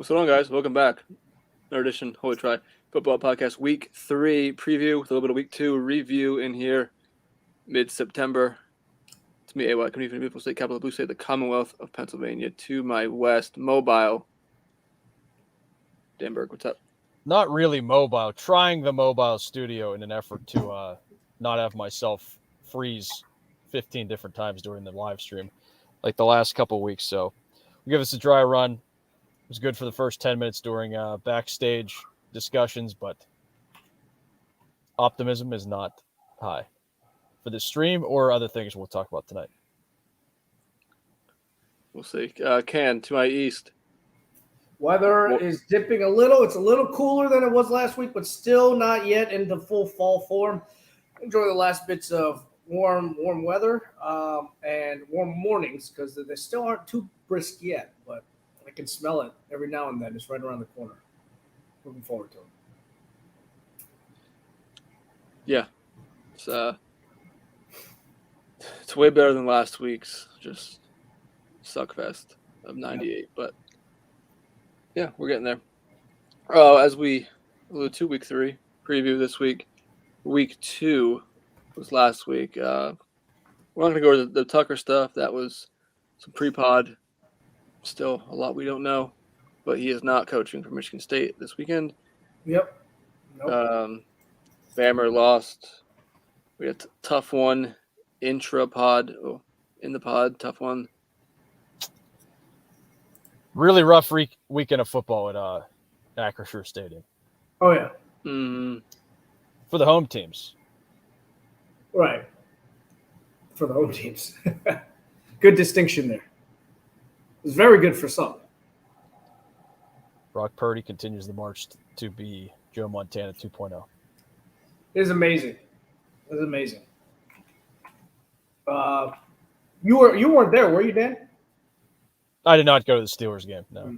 What's going on, guys? Welcome back. Another edition, Holy Try Football Podcast, Week 3 preview with a little bit of Week 2 review in here, mid-September. It's me, AY, coming from the beautiful state capital of the blue state, the Commonwealth of Pennsylvania. To my west, mobile. Dan Burke, what's up? Not really mobile. Trying the mobile studio in an effort to not have myself freeze 15 different times during the live stream, like the last couple of weeks. So we'll give us a dry run. It was good for the first 10 minutes during backstage discussions, but optimism is not high for the stream or other things we'll talk about tonight. We'll see. Ken, to my east. Weather is dipping a little. It's a little cooler than it was last week, but still not yet into full fall form. Enjoy the last bits of warm weather and warm mornings because they still aren't too brisk yet, but I can smell it every now and then. It's right around the corner. Looking forward to it. Yeah. It's way better than last week's just suckfest of 98, but yeah, we're getting there. As we alluded to, Week 3 preview this week. Week 2 was last week. We're not going to go over the Tucker stuff. That was some pre-pod. Still a lot we don't know, but he is not coaching for Michigan State this weekend. Yep. Nope. Bammer lost. We had a tough one. Intra-pod. Oh, in the pod, tough one. Really rough weekend of football at Acrisure Stadium. Oh, yeah. For the home teams. Right. For the home teams. Good distinction there. It was very good for some. Brock Purdy continues the march to be Joe Montana 2.0. It is amazing. It is amazing. You weren't there, were you, Dan? I did not go to the Steelers game, no.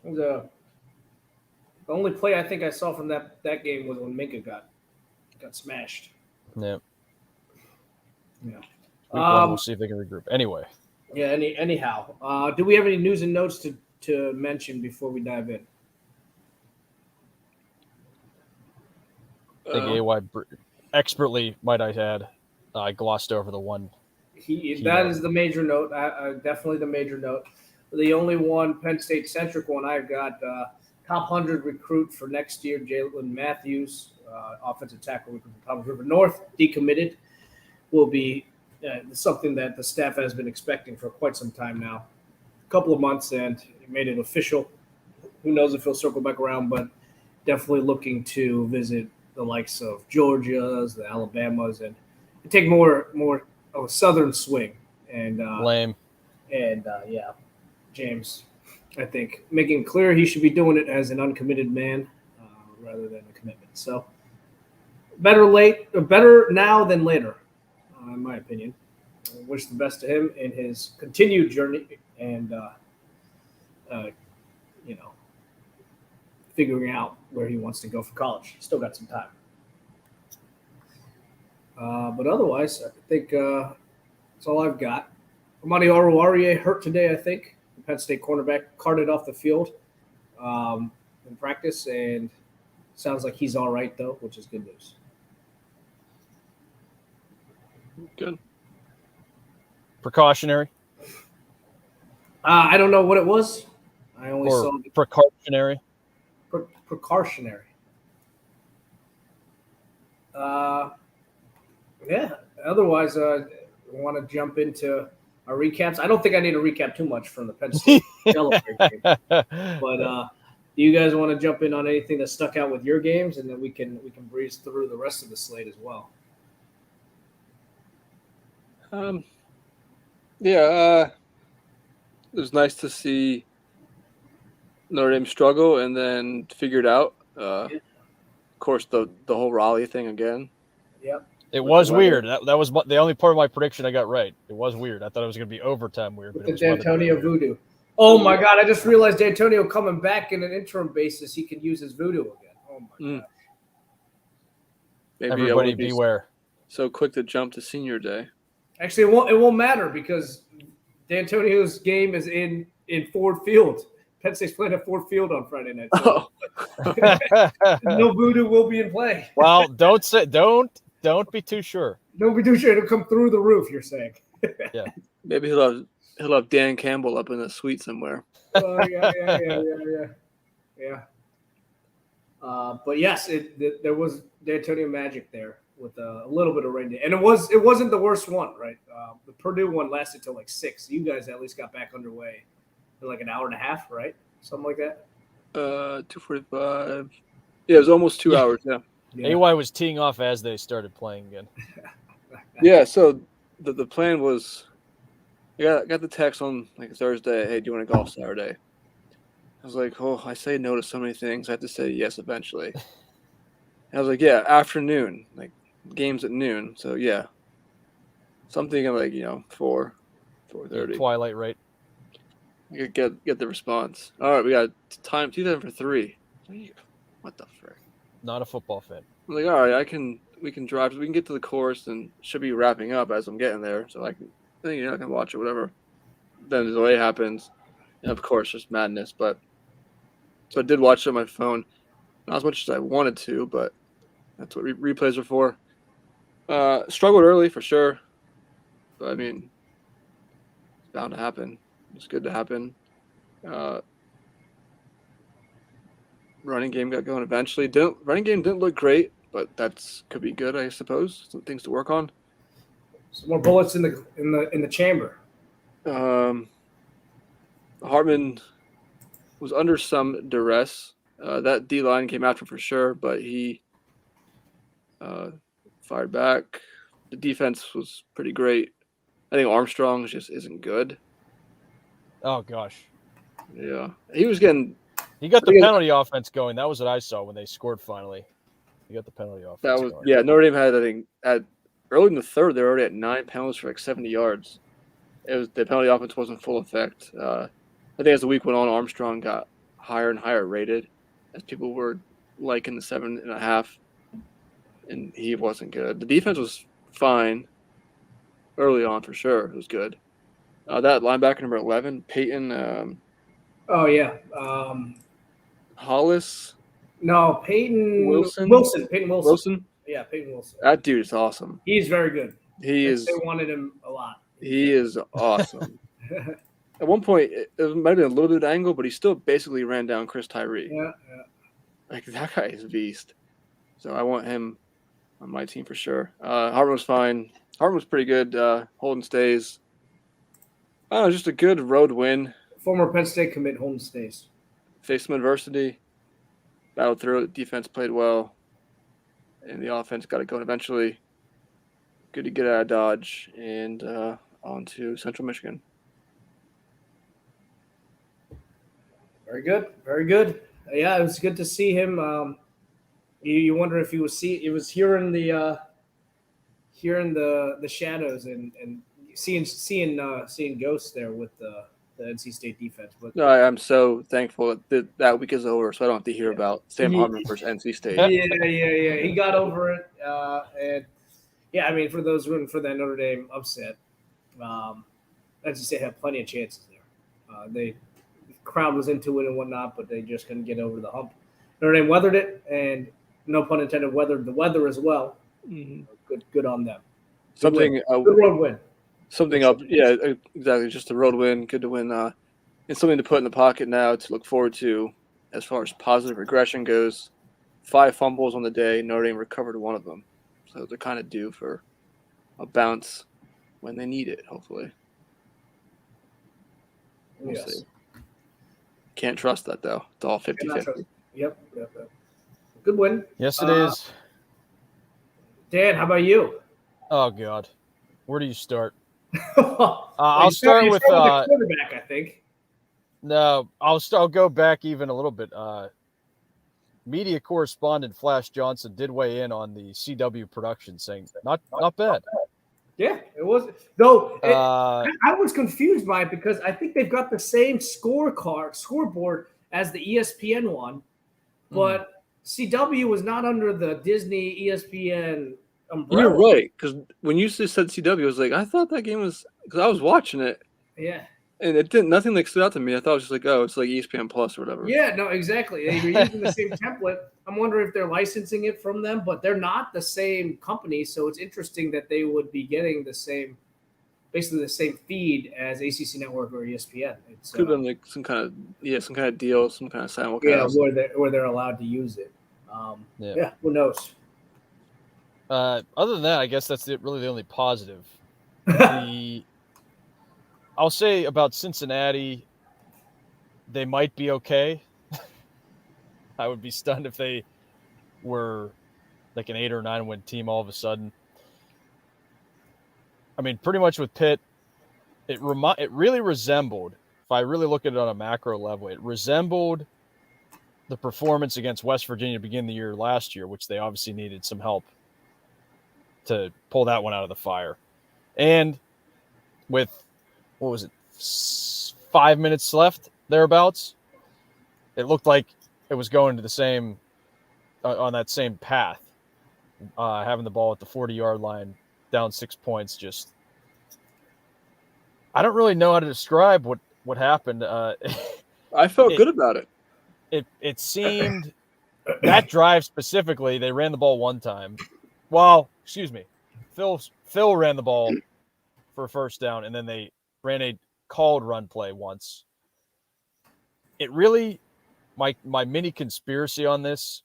It was the only play I think I saw from that game was when Minka got smashed. Yeah. Yeah. Week 1, we'll see if they can regroup. Anyway. Yeah, anyhow. Do we have any news and notes to mention before we dive in? I think AY expertly, might I add, I glossed over the one. That is the major note. Definitely the major note. The only one Penn State-centric one I've got, top 100 recruit for next year, Jalen Matthews, offensive tackle recruit from Thomas River North, decommitted, will be something that the staff has been expecting for quite some time now. A couple of months, and he made it official. Who knows if he'll circle back around, but definitely looking to visit the likes of Georgia's, the Alabamas, and take more of a southern swing. And lame. And James, I think, making clear he should be doing it as an uncommitted man rather than a commitment. So better now than later, in my opinion. I wish the best to him in his continued journey and, figuring out where he wants to go for college. Still got some time. But otherwise, I think that's all I've got. Amadi Oruwariye hurt today, I think. The Penn State cornerback carted off the field in practice, and sounds like he's all right, though, which is good news. Good. Precautionary? I don't know what it was. I only saw precautionary. Precautionary. Yeah. Otherwise, I want to jump into our recaps. I don't think I need to recap too much from the Penn State Delaware game. But do you guys want to jump in on anything that stuck out with your games, and then we can breeze through the rest of the slate as well? It was nice to see Notre Dame struggle and then figure it out. Of course, the whole Raleigh thing again. Yep. It was weird. That was the only part of my prediction I got right. It was weird. I thought it was going to be overtime weird. With the D'Antonio voodoo. Oh, my God. I just realized D'Antonio coming back in an interim basis, he can use his voodoo again. Oh, my God. Maybe everybody beware. So quick to jump to senior day. Actually, it won't matter because D'Antonio's game is in Ford Field Penn State's playing at Ford Field on Friday night. So Oh, no voodoo will be in play. Well, don't be too sure. Don't be too sure it'll come through the roof. You're saying? maybe he'll have Dan Campbell up in a suite somewhere. Oh yeah. But yes, there was the Antonio Magic there with a little bit of rain, and it wasn't the worst one, right? The Purdue one lasted till like 6. You guys at least got back underway in like an hour and a half, right? Something like that. 2:45. Yeah, it was almost 2 hours. Yeah. AY was teeing off as they started playing again. Yeah. So the plan was, I got the text on like Thursday. Hey, do you want to golf Saturday? I was like, oh, I say no to so many things. I have to say yes eventually. And I was like, yeah, afternoon, like games at noon. So yeah, something like 4:30. Twilight, right? You could get the response. All right, we got time 2:00 for 3. What the frick? Not a football fan. I'm like, all right, we can drive. We can get to the course and should be wrapping up as I'm getting there. So I think you're not gonna watch it, whatever. Then the delay happens, and of course, just madness. But so I did watch it on my phone, not as much as I wanted to, but that's what replays are for. Struggled early for sure, but I mean, it's bound to happen. It's good to happen. Running game got going eventually. Running game didn't look great, but could be good, I suppose. Some things to work on. Some more bullets in the chamber. Hartman was under some duress. That D line came after for sure, but he fired back. The defense was pretty great. I think Armstrong just isn't good. Oh gosh. Yeah, he was getting. He got the penalty offense going. That was what I saw when they scored finally. He got the penalty offense going. Yeah, Notre Dame had, I think, at early in the third, they were already at 9 penalties for like 70 yards. The penalty offense wasn't full effect. I think as the week went on, Armstrong got higher and higher rated as people were liking the 7.5, and he wasn't good. The defense was fine early on for sure. It was good. That linebacker number 11, Peyton. Oh yeah. Hollis. No, Peyton Wilson. Peyton Wilson. Yeah, Peyton Wilson. That dude is awesome. He's very good. They wanted him a lot. He is awesome. At one point, it might have been a little bit of angle, but he still basically ran down Chris Tyree. Yeah. Like, that guy is a beast. So I want him on my team for sure. Hartman was fine. Hartman was pretty good. Holden stays. I don't know, just a good road win. Former Penn State commit, Holden stays. Faced some adversity. Battled through it. Defense played well. And the offense got it going eventually. Good to get out of Dodge and on to Central Michigan. Very good. Very good. Yeah, it was good to see him. You wonder if he was hearing the shadows and seeing ghosts there with the NC State defense. But No, I'm so thankful that week is over, so I don't have to hear about Sam Hartman versus NC State. Yeah. He got over it, and yeah, I mean, for those rooting for that Notre Dame upset, NC State had plenty of chances there. The crowd was into it and whatnot, but they just couldn't get over the hump. Notre Dame weathered it, and no pun intended, weathered the weather as well. Mm-hmm. Good on them. Good road win. Something up, yeah, exactly. Just a road win, good to win. It's something to put in the pocket now to look forward to as far as positive regression goes. 5 fumbles on the day. Notre Dame recovered 1 of them. So they're kind of due for a bounce when they need it, hopefully. We'll see. Can't trust that, though. It's all 50-50. Yep. Good win. Yes, it is. Dan, how about you? Oh, God. Where do you start? I'll start with the quarterback, I think. No, I'll go back even a little bit. Media correspondent Flash Johnson did weigh in on the CW production, saying not bad. Yeah, it was. Though I was confused by it because I think they've got the same scoreboard as the ESPN one, but CW was not under the Disney ESPN umbrella. You're right, because when you just said CW, I was like, I thought that game was – because I was watching it. Yeah. And it didn't. Nothing like stood out to me. I thought it was just like, oh, it's like ESPN Plus or whatever. Yeah, no, exactly. They were using the same template. I'm wondering if they're licensing it from them, but they're not the same company. So it's interesting that they would be getting basically the same feed as ACC Network or ESPN. It's Could have been like some kind of deal, some kind of simulcast. where they're allowed to use it. Yeah. Who knows? Other than that, I guess that's really the only positive. I'll say about Cincinnati, they might be okay. I would be stunned if they were like an 8 or 9 win team all of a sudden. I mean, pretty much with Pitt, it really resembled, if I really look at it on a macro level, it resembled the performance against West Virginia to begin the year last year, which they obviously needed some help to pull that one out of the fire. And with, 5 minutes left, thereabouts, it looked like it was going to the same, on that same path, having the ball at the 40-yard line, down 6 points. Just, I don't really know how to describe what happened. I felt good about it. It seemed that drive specifically, they ran the ball one time. Well, excuse me, Phil ran the ball for a first down, and then they ran a called run play once. It really, my mini conspiracy on this,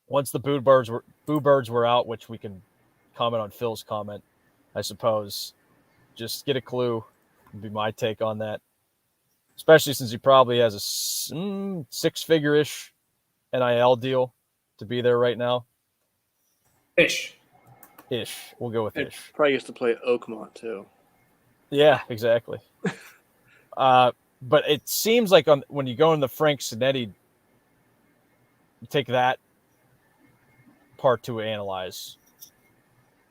once the Boo Birds were out, which we can comment on Phil's comment, I suppose. Just get a clue would be my take on that. Especially since he probably has a 6-figure-ish NIL deal to be there right now. Ish. We'll go with It ish. probably gets to play at Oakmont too. Yeah, exactly. But it seems like when you go in the Frank Sinetti, you take that part to analyze.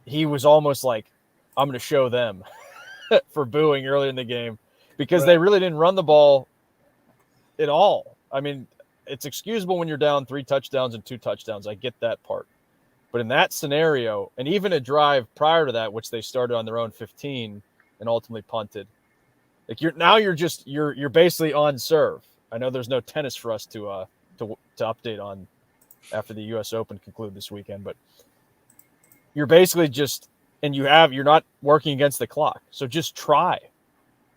He was almost like, I'm going to show them for booing earlier in the game because they really didn't run the ball at all. I mean, it's excusable when you're down 3 touchdowns and 2 touchdowns. I get that part. But in that scenario, and even a drive prior to that, which they started on their own 15 and ultimately punted, like you're basically on serve. I know there's no tennis for us to update on after the U.S. Open conclude this weekend, but you're basically just, and you're not working against the clock. So just try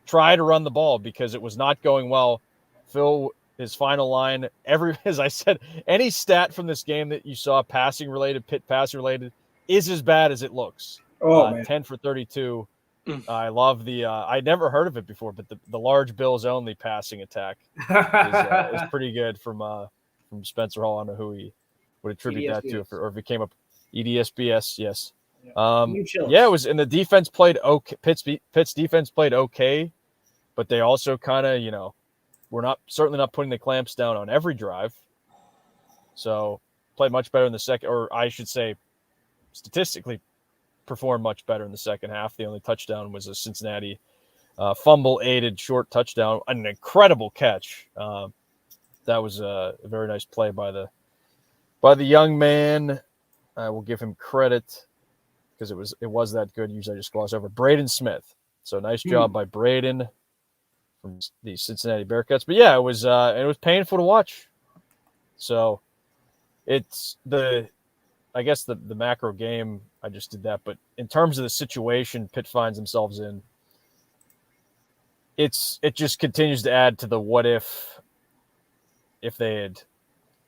to run the ball because it was not going well. Phil, his final line, as I said, any stat from this game that you saw passing related, Pitt passing related, is as bad as it looks. Man. 10 for 32. I love I never heard of it before, but the large Bills only passing attack is pretty good from Spencer Hall. I don't know who he would attribute that to, or if it came up. EDSBS, yes. Yeah, it was, and the defense played okay. Pitt's defense played okay, but they also kind of, we're certainly not putting the clamps down on every drive. So played much better in the second, or I should say, statistically performed much better in the second half. The only touchdown was a Cincinnati fumble-aided short touchdown, an incredible catch. That was a very nice play by the young man. I will give him credit because it was that good. Usually I just gloss over Braden Smith. So nice job by Braden from the Cincinnati Bearcats. But yeah, it was painful to watch. So it's I guess the macro game, I just did that. But in terms of the situation Pitt finds themselves in, it just continues to add to the what if they had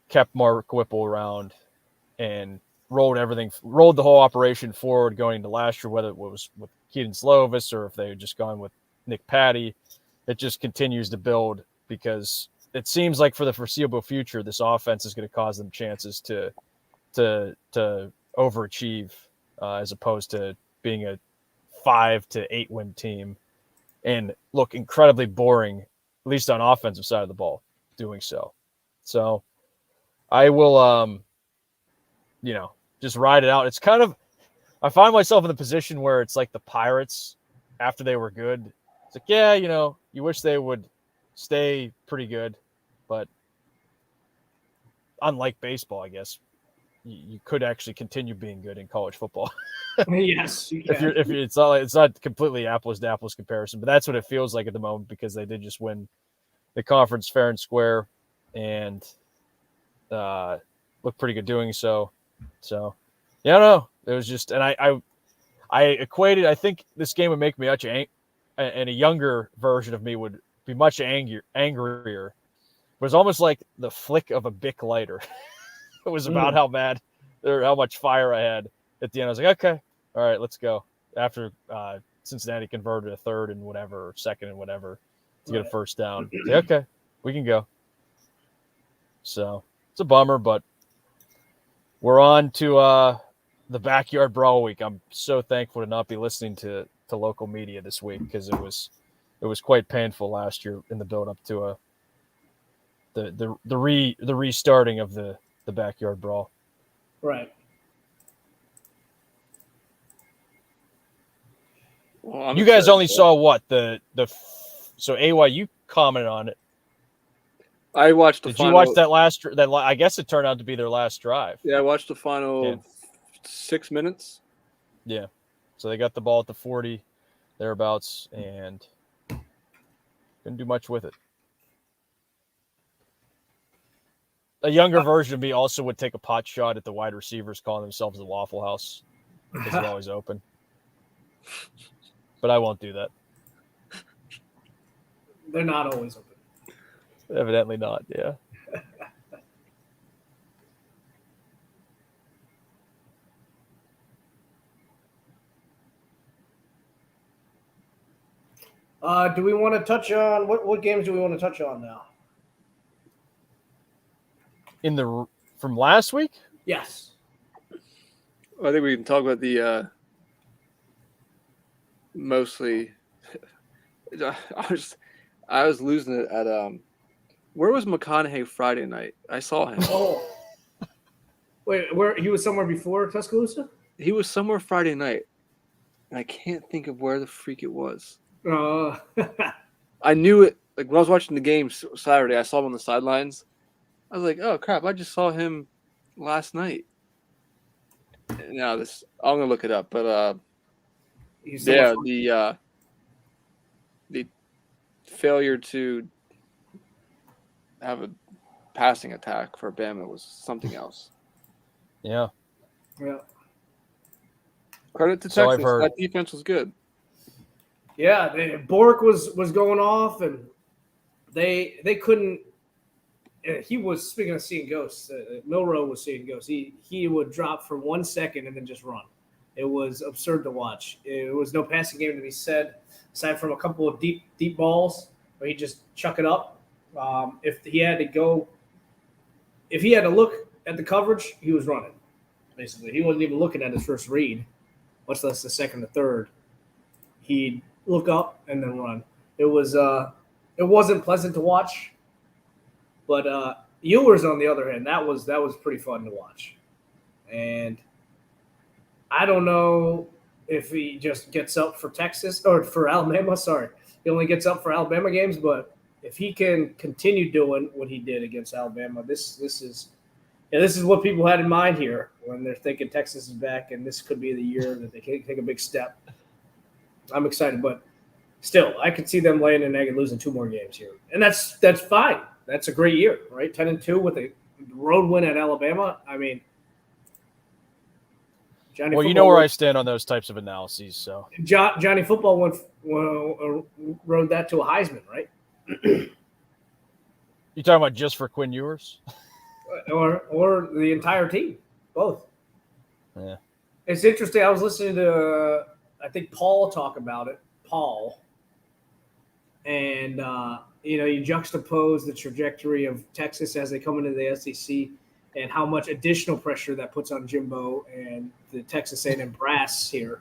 kept Mark Whipple around and rolled the whole operation forward going into last year, whether it was with Keaton Slovis or if they had just gone with Nick Patty. It just continues to build because it seems like for the foreseeable future, this offense is going to cause them chances to overachieve as opposed to being a 5 to 8 win team and look incredibly boring, at least on offensive side of the ball, doing so. So I will, just ride it out. It's kind of, I find myself in the position where it's like the Pirates after they were good. It's like, yeah, you wish they would stay pretty good, but unlike baseball, I guess you could actually continue being good in college football. Yes, you can. If it's not completely apples to apples comparison, but that's what it feels like at the moment because they did just win the conference fair and square, and looked pretty good doing so. So, yeah, no, it was just, and I equated. I think this game would make me much and a younger version of me would be much angrier. It was almost like the flick of a Bic lighter. It was about how bad or how much fire I had at the end. I was like, okay, all right, let's go. After Cincinnati converted a third and whatever, or second and whatever to get a first down. Like, okay, we can go. So it's a bummer, but we're on to the backyard brawl week. I'm so thankful to not be listening to local media this week because it was quite painful last year in the build up to the restarting of the backyard brawl. Right. Well, You guys only saw what so AY, you commented on it. I watched the Did final. you watch that I guess it turned out to be their last drive. Yeah, I watched the final Yeah. 6 minutes. Yeah. So they got the ball at the 40 thereabouts and couldn't do much with it. A younger version of me also would take a pot shot at the wide receivers calling themselves the Waffle House because they're always open. But I won't do that. They're not always open. Evidently not, yeah. Do we want to touch on what games do we want to touch on now? From last week? Yes. I think we can talk about the mostly. I was losing it at where was McConaughey Friday night? I saw him. Oh. Wait, where he was somewhere before Tuscaloosa? He was somewhere Friday night, and I can't think of where the freak it was. I knew it like when I was watching the game Saturday. I saw him on the sidelines. I was like, "Oh crap! I just saw him last night." Now I'm gonna look it up, but yeah, the failure to have a passing attack for Bama was something else. Yeah. Yeah. Credit to So I've Texas. heard. That defense was good. Yeah, Bork was going off, and they couldn't. He was speaking of seeing ghosts. Milroe was seeing ghosts. He would drop for 1 second and then just run. It was absurd to watch. It was no passing game to be said, aside from a couple of deep balls where he just chuck it up. If he had to look at the coverage, he was running. Basically, he wasn't even looking at his first read, much less the second or third. He'd look up and then run. It wasn't pleasant to watch. But Ewers, on the other hand, that was pretty fun to watch. And I don't know if he just gets up for Texas or for Alabama. Sorry, he only gets up for Alabama games. But if he can continue doing what he did against Alabama, this is what people had in mind here when they're thinking Texas is back, and this could be the year that they can take a big step. I'm excited, but still, I could see them laying an egg and losing 2 more games here, and that's fine. That's a great year, right? 10-2 with a road win at Alabama. I mean, Johnny. Well, you know where I stand on those types of analyses. So Johnny Football rode that to a Heisman, right? You talking about just for Quinn Ewers? or the entire team, both. Yeah. It's interesting. I was listening to I think Paul talk about it. Paul, and you juxtapose the trajectory of Texas as they come into the SEC and how much additional pressure that puts on Jimbo and the Texas A&M brass here.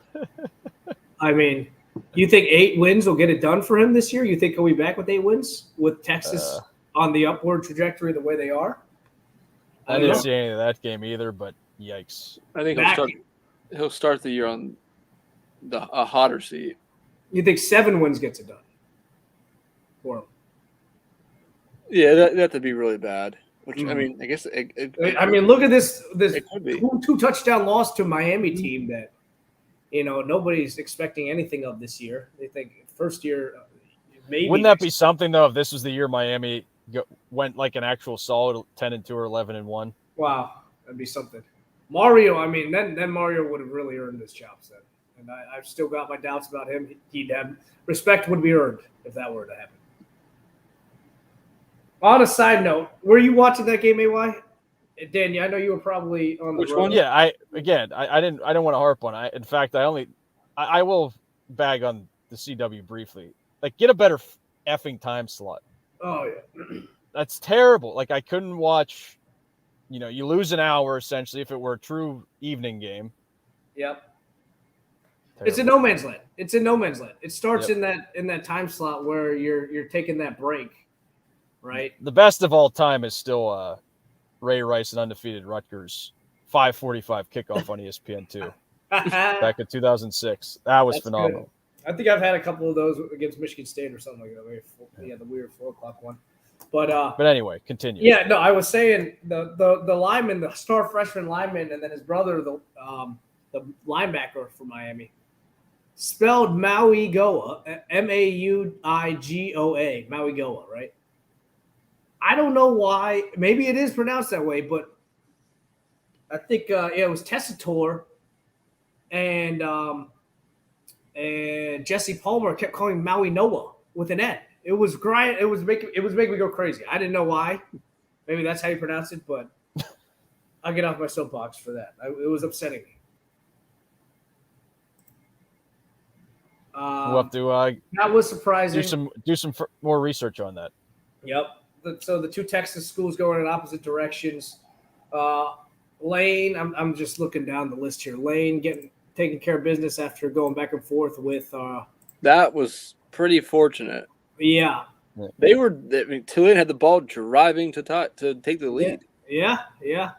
I mean, you think 8 wins will get it done for him this year? You think he'll be back with 8 wins with Texas on the upward trajectory the way they are? I didn't see any of that game either, but yikes. I think he'll start the year on a hotter seat. You think 7 wins gets it done for him? Yeah, that have to be really bad. Which I mean, I guess. I mean, look at this it could be. 2 touchdown loss to Miami team that nobody's expecting anything of this year. They think first year, maybe. Wouldn't that be something though if this was the year Miami went like an actual solid 10-2 or 11-1? Wow, that'd be something. Mario, I mean, then Mario would have really earned his chops then. And I've still got my doubts about him. He'd have respect would be earned if that were to happen. On a side note, were you watching that game, AY? Dan, I know you were probably on the Which road. one? Yeah, I didn't want to harp on it. In fact, I will bag on the CW briefly. Like, get a better effing time slot. Oh yeah. That's terrible. Like, I couldn't watch. You lose an hour essentially if it were a true evening game. Yep. Terrible. It's in no man's land. It's in no man's land. It starts Yep. in that time slot where you're taking that break, right? The best of all time is still Ray Rice and undefeated Rutgers 5:45 kickoff on ESPN2 back in 2006. That was That's phenomenal. good. I think I've had a couple of those against Michigan State or something like that. Yeah, the weird 4:00 one. But anyway, continue. Yeah, no, I was saying the lineman, the star freshman lineman, and then his brother, the linebacker for Miami, spelled Mauigoa, Mauigoa, Mauigoa, right? I don't know why. Maybe it is pronounced that way, but I think it was Tessitore and Jesse Palmer kept calling him Maui Noah with an N. It was great. It was making me go crazy. I didn't know why. Maybe that's how you pronounce it, but I'll get off my soapbox for that. It was upsetting me. We'll have to that was surprising. Do some more research on that. Yep. So the two Texas schools going in opposite directions. Lane, I'm just looking down the list here. Lane taking care of business after going back and forth with. That was pretty fortunate. Yeah. Tulane had the ball driving to take the lead. Yeah. A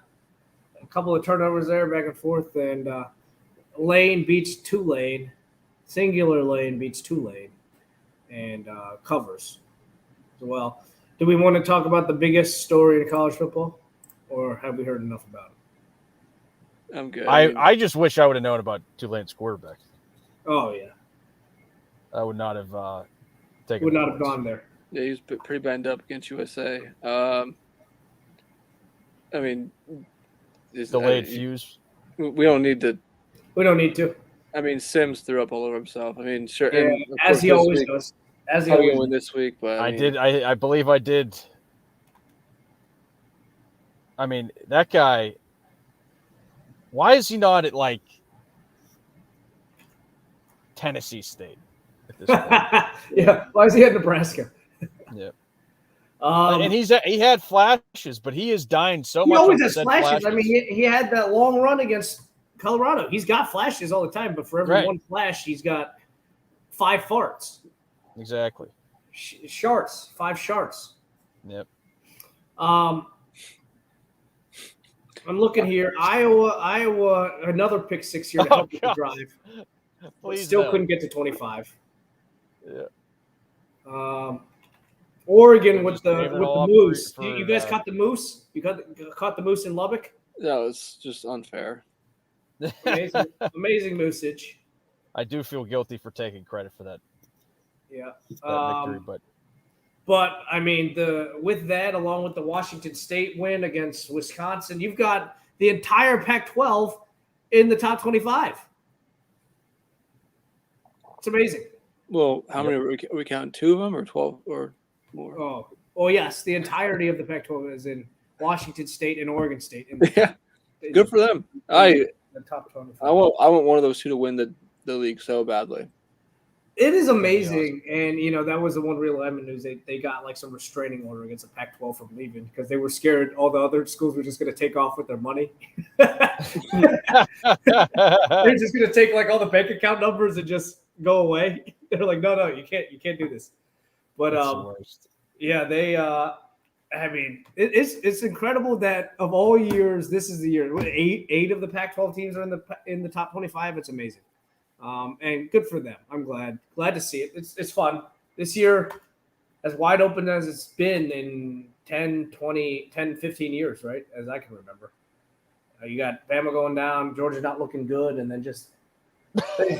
couple of turnovers there, back and forth, and Lane beats Tulane. Singular Lane beats Tulane, and covers as well. Do we want to talk about the biggest story in college football, or have we heard enough about it? I'm good. I just wish I would have known about Tulane's quarterback. Oh yeah, I would not have taken. Would not have gone there. Yeah, he was pretty banged up against USA. I mean, Delayed fuse. We don't need to. We don't need to. I mean, Sims threw up all over himself. I mean, sure. Yeah, and as he always does. As he Probably always gonna win this week, but I believe I did. I mean, that guy. Why is he not at like Tennessee State at this point? Yeah. Why is he at Nebraska? Yeah. And he had flashes, but he is dying so he much. always has flashes. I mean, he had that long run against Colorado. He's got flashes all the time, but for every one flash, he's got 5 farts. Exactly. Sharts, 5 sharts. Yep. I'm looking here. Iowa, another pick 6 here to help with the drive. Please Still no. couldn't get to 25. Yeah. Oregon with the moose. for you guys caught the moose? You caught the moose in Lubbock? No, it's just unfair. Amazing moosage. I do feel guilty for taking credit for that. Yeah. Victory, but I mean, with that, along with the Washington State win against Wisconsin, you've got the entire Pac-12 in the top 25. It's amazing. Well, how many are we counting? 2 of them or 12 or more? Oh yes, the entirety of the Pac-12 is in Washington State and Oregon State. Yeah, good for them. The top 25. I want one of those 2 to win the league so badly. It is amazing, and that was the one real lemon news. They got like some restraining order against the Pac-12 from leaving because they were scared all the other schools were just going to take off with their money. They're just going to take like all the bank account numbers and just go away. They're like, no, you can't do this. But yeah, they. I mean, it's incredible that of all years, this is the year. Eight of the Pac-12 teams are in the top 25. It's amazing. And good for them. I'm glad to see it. It's fun. This year, as wide open as it's been in 10, 15 years, right? As I can remember. You got Bama going down, Georgia not looking good, and then just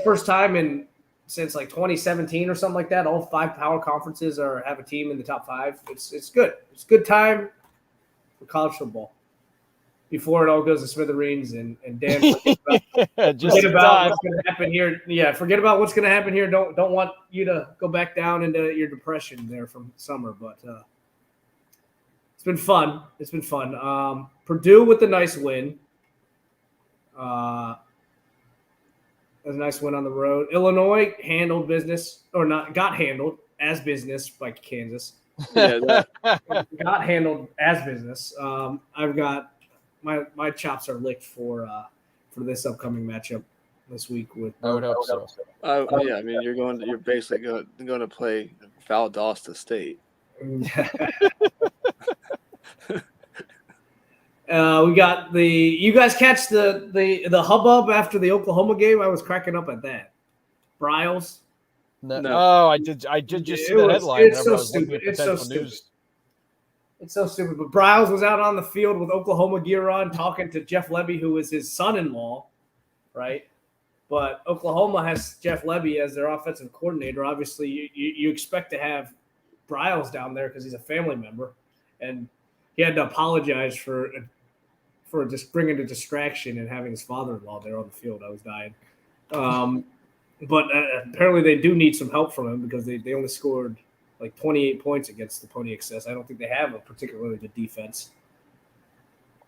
First time since like 2017 or something like that. All 5 power conferences have a team in the top 5. It's good. It's a good time for college football. Before it all goes to smithereens and Dan forget about what's going to happen here. Yeah, forget about what's going to happen here. Don't want you to go back down into your depression there from summer, but it's been fun. It's been fun. Purdue with a nice win. A nice win on the road. Illinois handled business, or not got handled as business by Kansas. Yeah, got handled as business. I've got my chops are licked for this upcoming matchup this week with. I would hope so. Yeah, I mean you're basically going to play Valdosta State. We got you guys catch the hubbub after the Oklahoma game? I was cracking up at that. Bryles. No. Oh, I did just see the headline. It's so stupid. It's so stupid. It's so stupid. But Bryles was out on the field with Oklahoma gear on talking to Jeff Lebby, who is his son-in-law, right? But Oklahoma has Jeff Lebby as their offensive coordinator. Obviously, you expect to have Bryles down there because he's a family member. And he had to apologize for just bringing a distraction and having his father-in-law there on the field. I was dying. But apparently they do need some help from him because they only scored like 28 points against the Pony Express. I don't think they have a particularly good defense.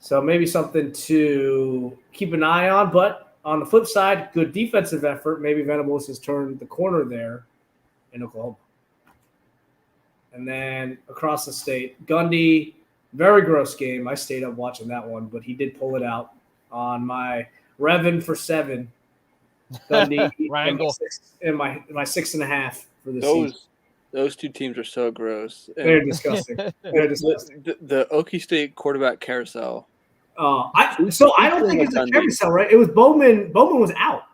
So maybe something to keep an eye on. But on the flip side, good defensive effort. Maybe Venables has turned the corner there in Oklahoma. And then across the state, Gundy, very gross game. I stayed up watching that one, but he did pull it out on my Revan for 7. Gundy in my 6.5 for this season. Those two teams are so gross. They're disgusting. They're disgusting. The Okie State quarterback carousel. I don't think it's a carousel, right? It was Bowman. Bowman was out.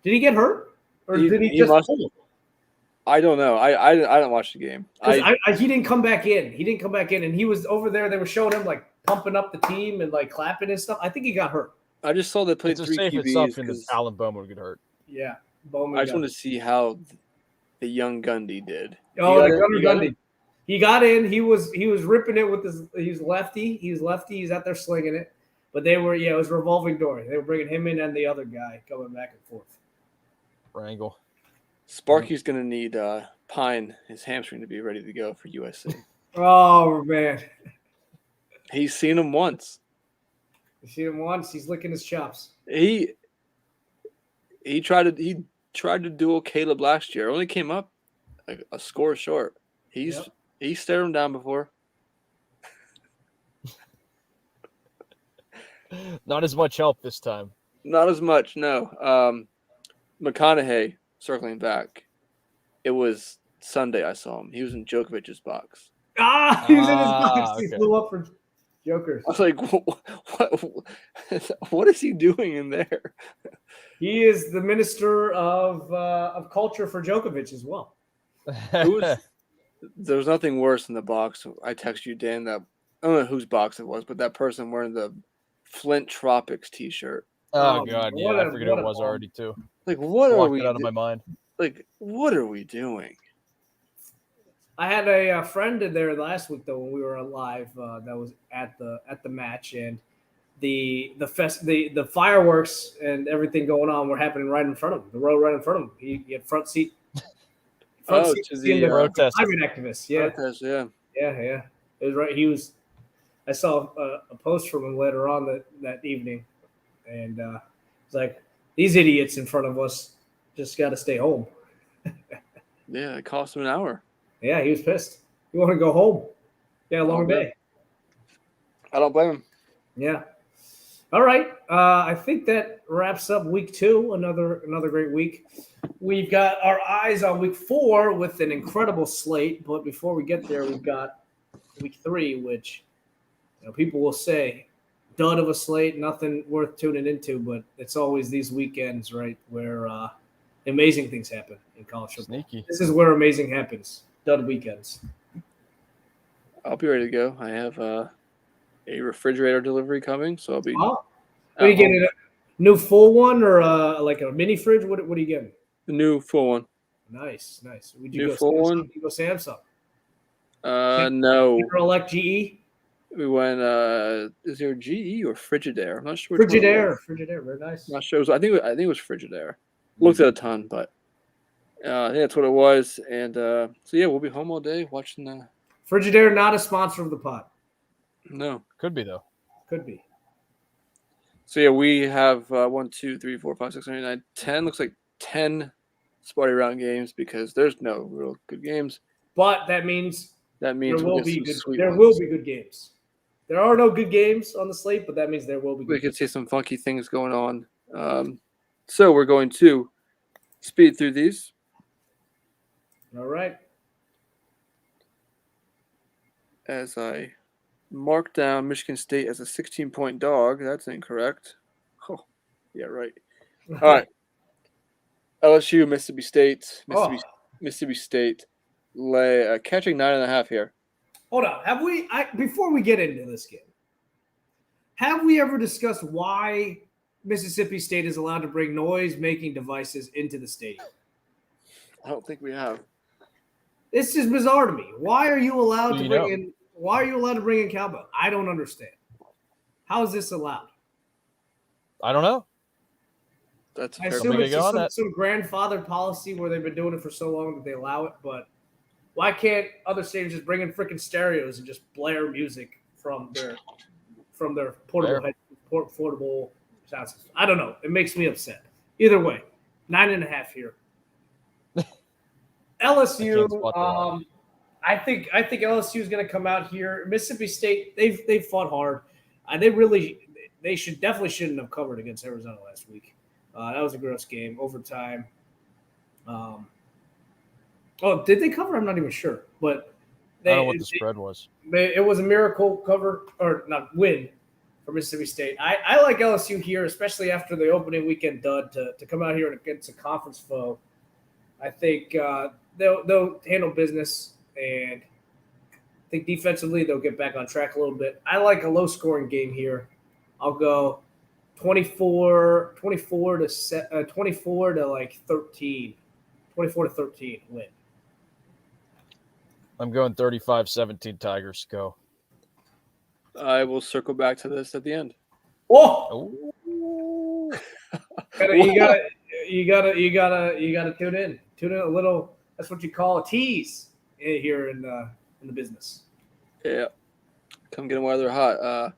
Did he get hurt, or did he just pull? I don't know. I didn't watch the game. He didn't come back in. He didn't come back in, and he was over there. They were showing him like pumping up the team and like clapping and stuff. I think he got hurt. I just saw they played 3 QBs. Assumption that Alan Bowman would get hurt. Yeah, Bowman. I just want to see how the young Gundy did. Gundy. He got in. He was ripping it with his. He's lefty. He's He's out there slinging it. But it was a revolving door. They were bringing him in and the other guy going back and forth. Wrangle. Sparky's going to need Pine, his hamstring, to be ready to go for USC. Oh, man. He's seen him once. He's licking his chops. He tried to duel Caleb last year. Only came up a score short. He stared him down before. Not as much help this time. Not as much, no. McConaughey, circling back, it was Sunday I saw him. He was in Djokovic's box. He was in his box. Okay. He flew up for Jokers. I was like, what is he doing in there? He is the minister of culture for Djokovic as well. There was nothing worse in the box. I text you, Dan, that I don't know whose box it was, but that person wearing the Flint Tropics T-shirt. Oh God, yeah, I forget it was already too. Like, what are we? Out of my mind. Like, what are we doing? I had a friend in there last week though when we were live that was at the match, and the fireworks and everything going on were happening right in front of him. The road right in front of him. He had front seat. To the protest. Activist, yeah. Protest, yeah. Yeah. It was right. He was. I saw a post from him later on that evening, and it's like these idiots in front of us just got to stay home. Yeah, it cost him an hour. Yeah, he was pissed. He wanted to go home. Yeah, long day. I don't blame him. Yeah. All right. I think that wraps up week 2. Another great week. We've got our eyes on week 4 with an incredible slate. But before we get there, we've got week 3, which people will say dud of a slate, nothing worth tuning into. But it's always these weekends, right, where amazing things happen in college football. Sneaky. This is where amazing happens. Dud weekends. I'll be ready to go. I have a refrigerator delivery coming, so I'll be. Oh. What are you New full one or like a mini fridge? What are you getting? The new full one. Nice. Would New go full Samsung? one? You go Samsung. No. Elect GE. We went. Is there GE or Frigidaire? I'm not sure. Which one it Frigidaire. was. Frigidaire. Very nice. I'm not sure. I think it was Frigidaire. Looked at a ton, but I think that's what it was. And so yeah, we'll be home all day watching the. Frigidaire, not a sponsor of the pod. No. Could be though. Could be. So yeah, we have 1, 2, 3, 4, 5, 6, 7, 8, 9, 10. Looks like 10 Sparty round games because there's no real good games. But that means That means there we'll will get be some good. sweet There ones. will be good games. There are no good games on the slate, but that means there will be. We Good could see some funky things going on. So we're going to speed through these. All right. As I mark down Michigan State as a 16-point dog. That's incorrect. Oh, yeah, right. All right. LSU, Mississippi State. Mississippi State catching 9.5 here. Hold on. Have we? Before we get into this game, have we ever discussed why Mississippi State is allowed to bring noise-making devices into the stadium? I don't think we have. This is bizarre to me. Why are you allowed to You bring know. in? Why are you allowed to bring in cowbell? I don't understand. How is this allowed? I don't know. That's a I fair assume Somebody it's get on just some grandfather policy where they've been doing it for so long that they allow it. But why can't other stadiums just bring in freaking stereos and just blare music from their portable sound system? I don't know. It makes me upset. Either way, 9.5 here. LSU. I think LSU is going to come out here. Mississippi State. They've fought hard. They shouldn't have covered against Arizona last week. That was a gross game, overtime. Did they cover? I'm not even sure, but I don't know what the spread was. it was a miracle cover or not win for Mississippi State. I like LSU here, especially after the opening weekend dud to come out here against a conference foe. I think they'll handle business, and I think defensively they'll get back on track a little bit. I like a low-scoring game here. I'll go 24 to like 13. 24 to 13 win. I'm going 35-17 Tigers. Go. I will circle back to this at the end. Oh, Ooh. you gotta tune in. Tune in a little. That's what you call a tease here in the business. Yeah. Come get them while they're hot.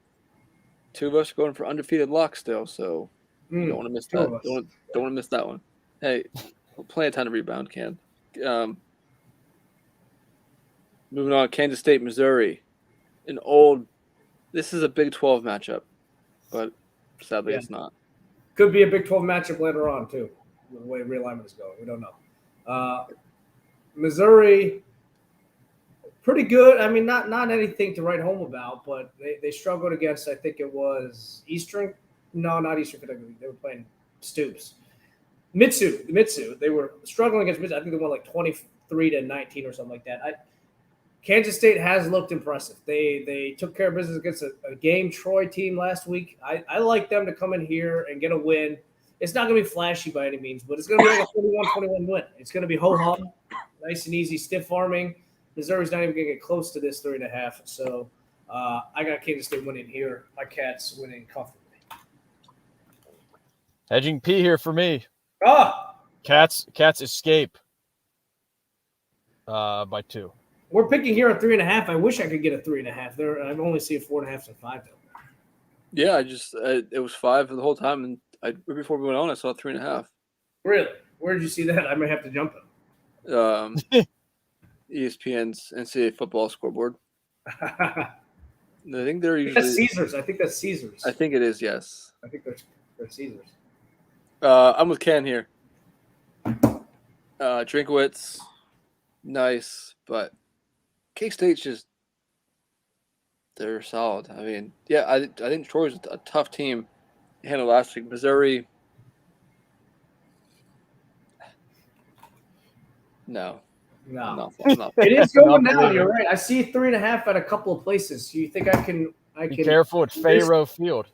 Two of us are going for undefeated lock still, so you don't want to miss two that. of us. Don't want to miss that one. Hey, plenty of time to rebound, Ken. Moving on, Kansas State, Missouri. This is a Big 12 matchup, but sadly it's not. Could be a Big 12 matchup later on too. The way realignment is going, we don't know. Missouri, pretty good. I mean, not anything to write home about, but they struggled against. I think it was Eastern. No, not Eastern Kentucky. They were playing Stoops. Mitsu. They were struggling against Mitsu. I think they won like 23-19 or something like that. Kansas State has looked impressive. They took care of business against a game Troy team last week. I like them to come in here and get a win. It's not going to be flashy by any means, but it's going to be like a 41-21 win. It's going to be ho-hum, nice and easy, stiff arming. Missouri's not even going to get close to this 3.5. So I got Kansas State winning here. My Cats winning comfortably. Hedging P here for me. Cats Cats escape by 2. We're picking here at 3.5. I wish I could get a 3.5. There, I've only seen 4.5 and 5 though. Yeah, it was 5 for the whole time, and right before we went on, I saw 3.5. Really? Where did you see that? I may have to jump it. ESPN's NCAA football scoreboard. I I think they're think that's usually. Caesars. I think that's Caesars. I think it is. Yes. I think they're Caesars. I'm with Ken here. Drinkowitz, nice, but K-State's just they're solid. I mean, yeah, I think Troy's a tough team to handle last week. Missouri, no. No. Not. It is going Not down. believing. You're right. I see 3.5 at a couple of places. You think I can? Be careful at Fayro Field.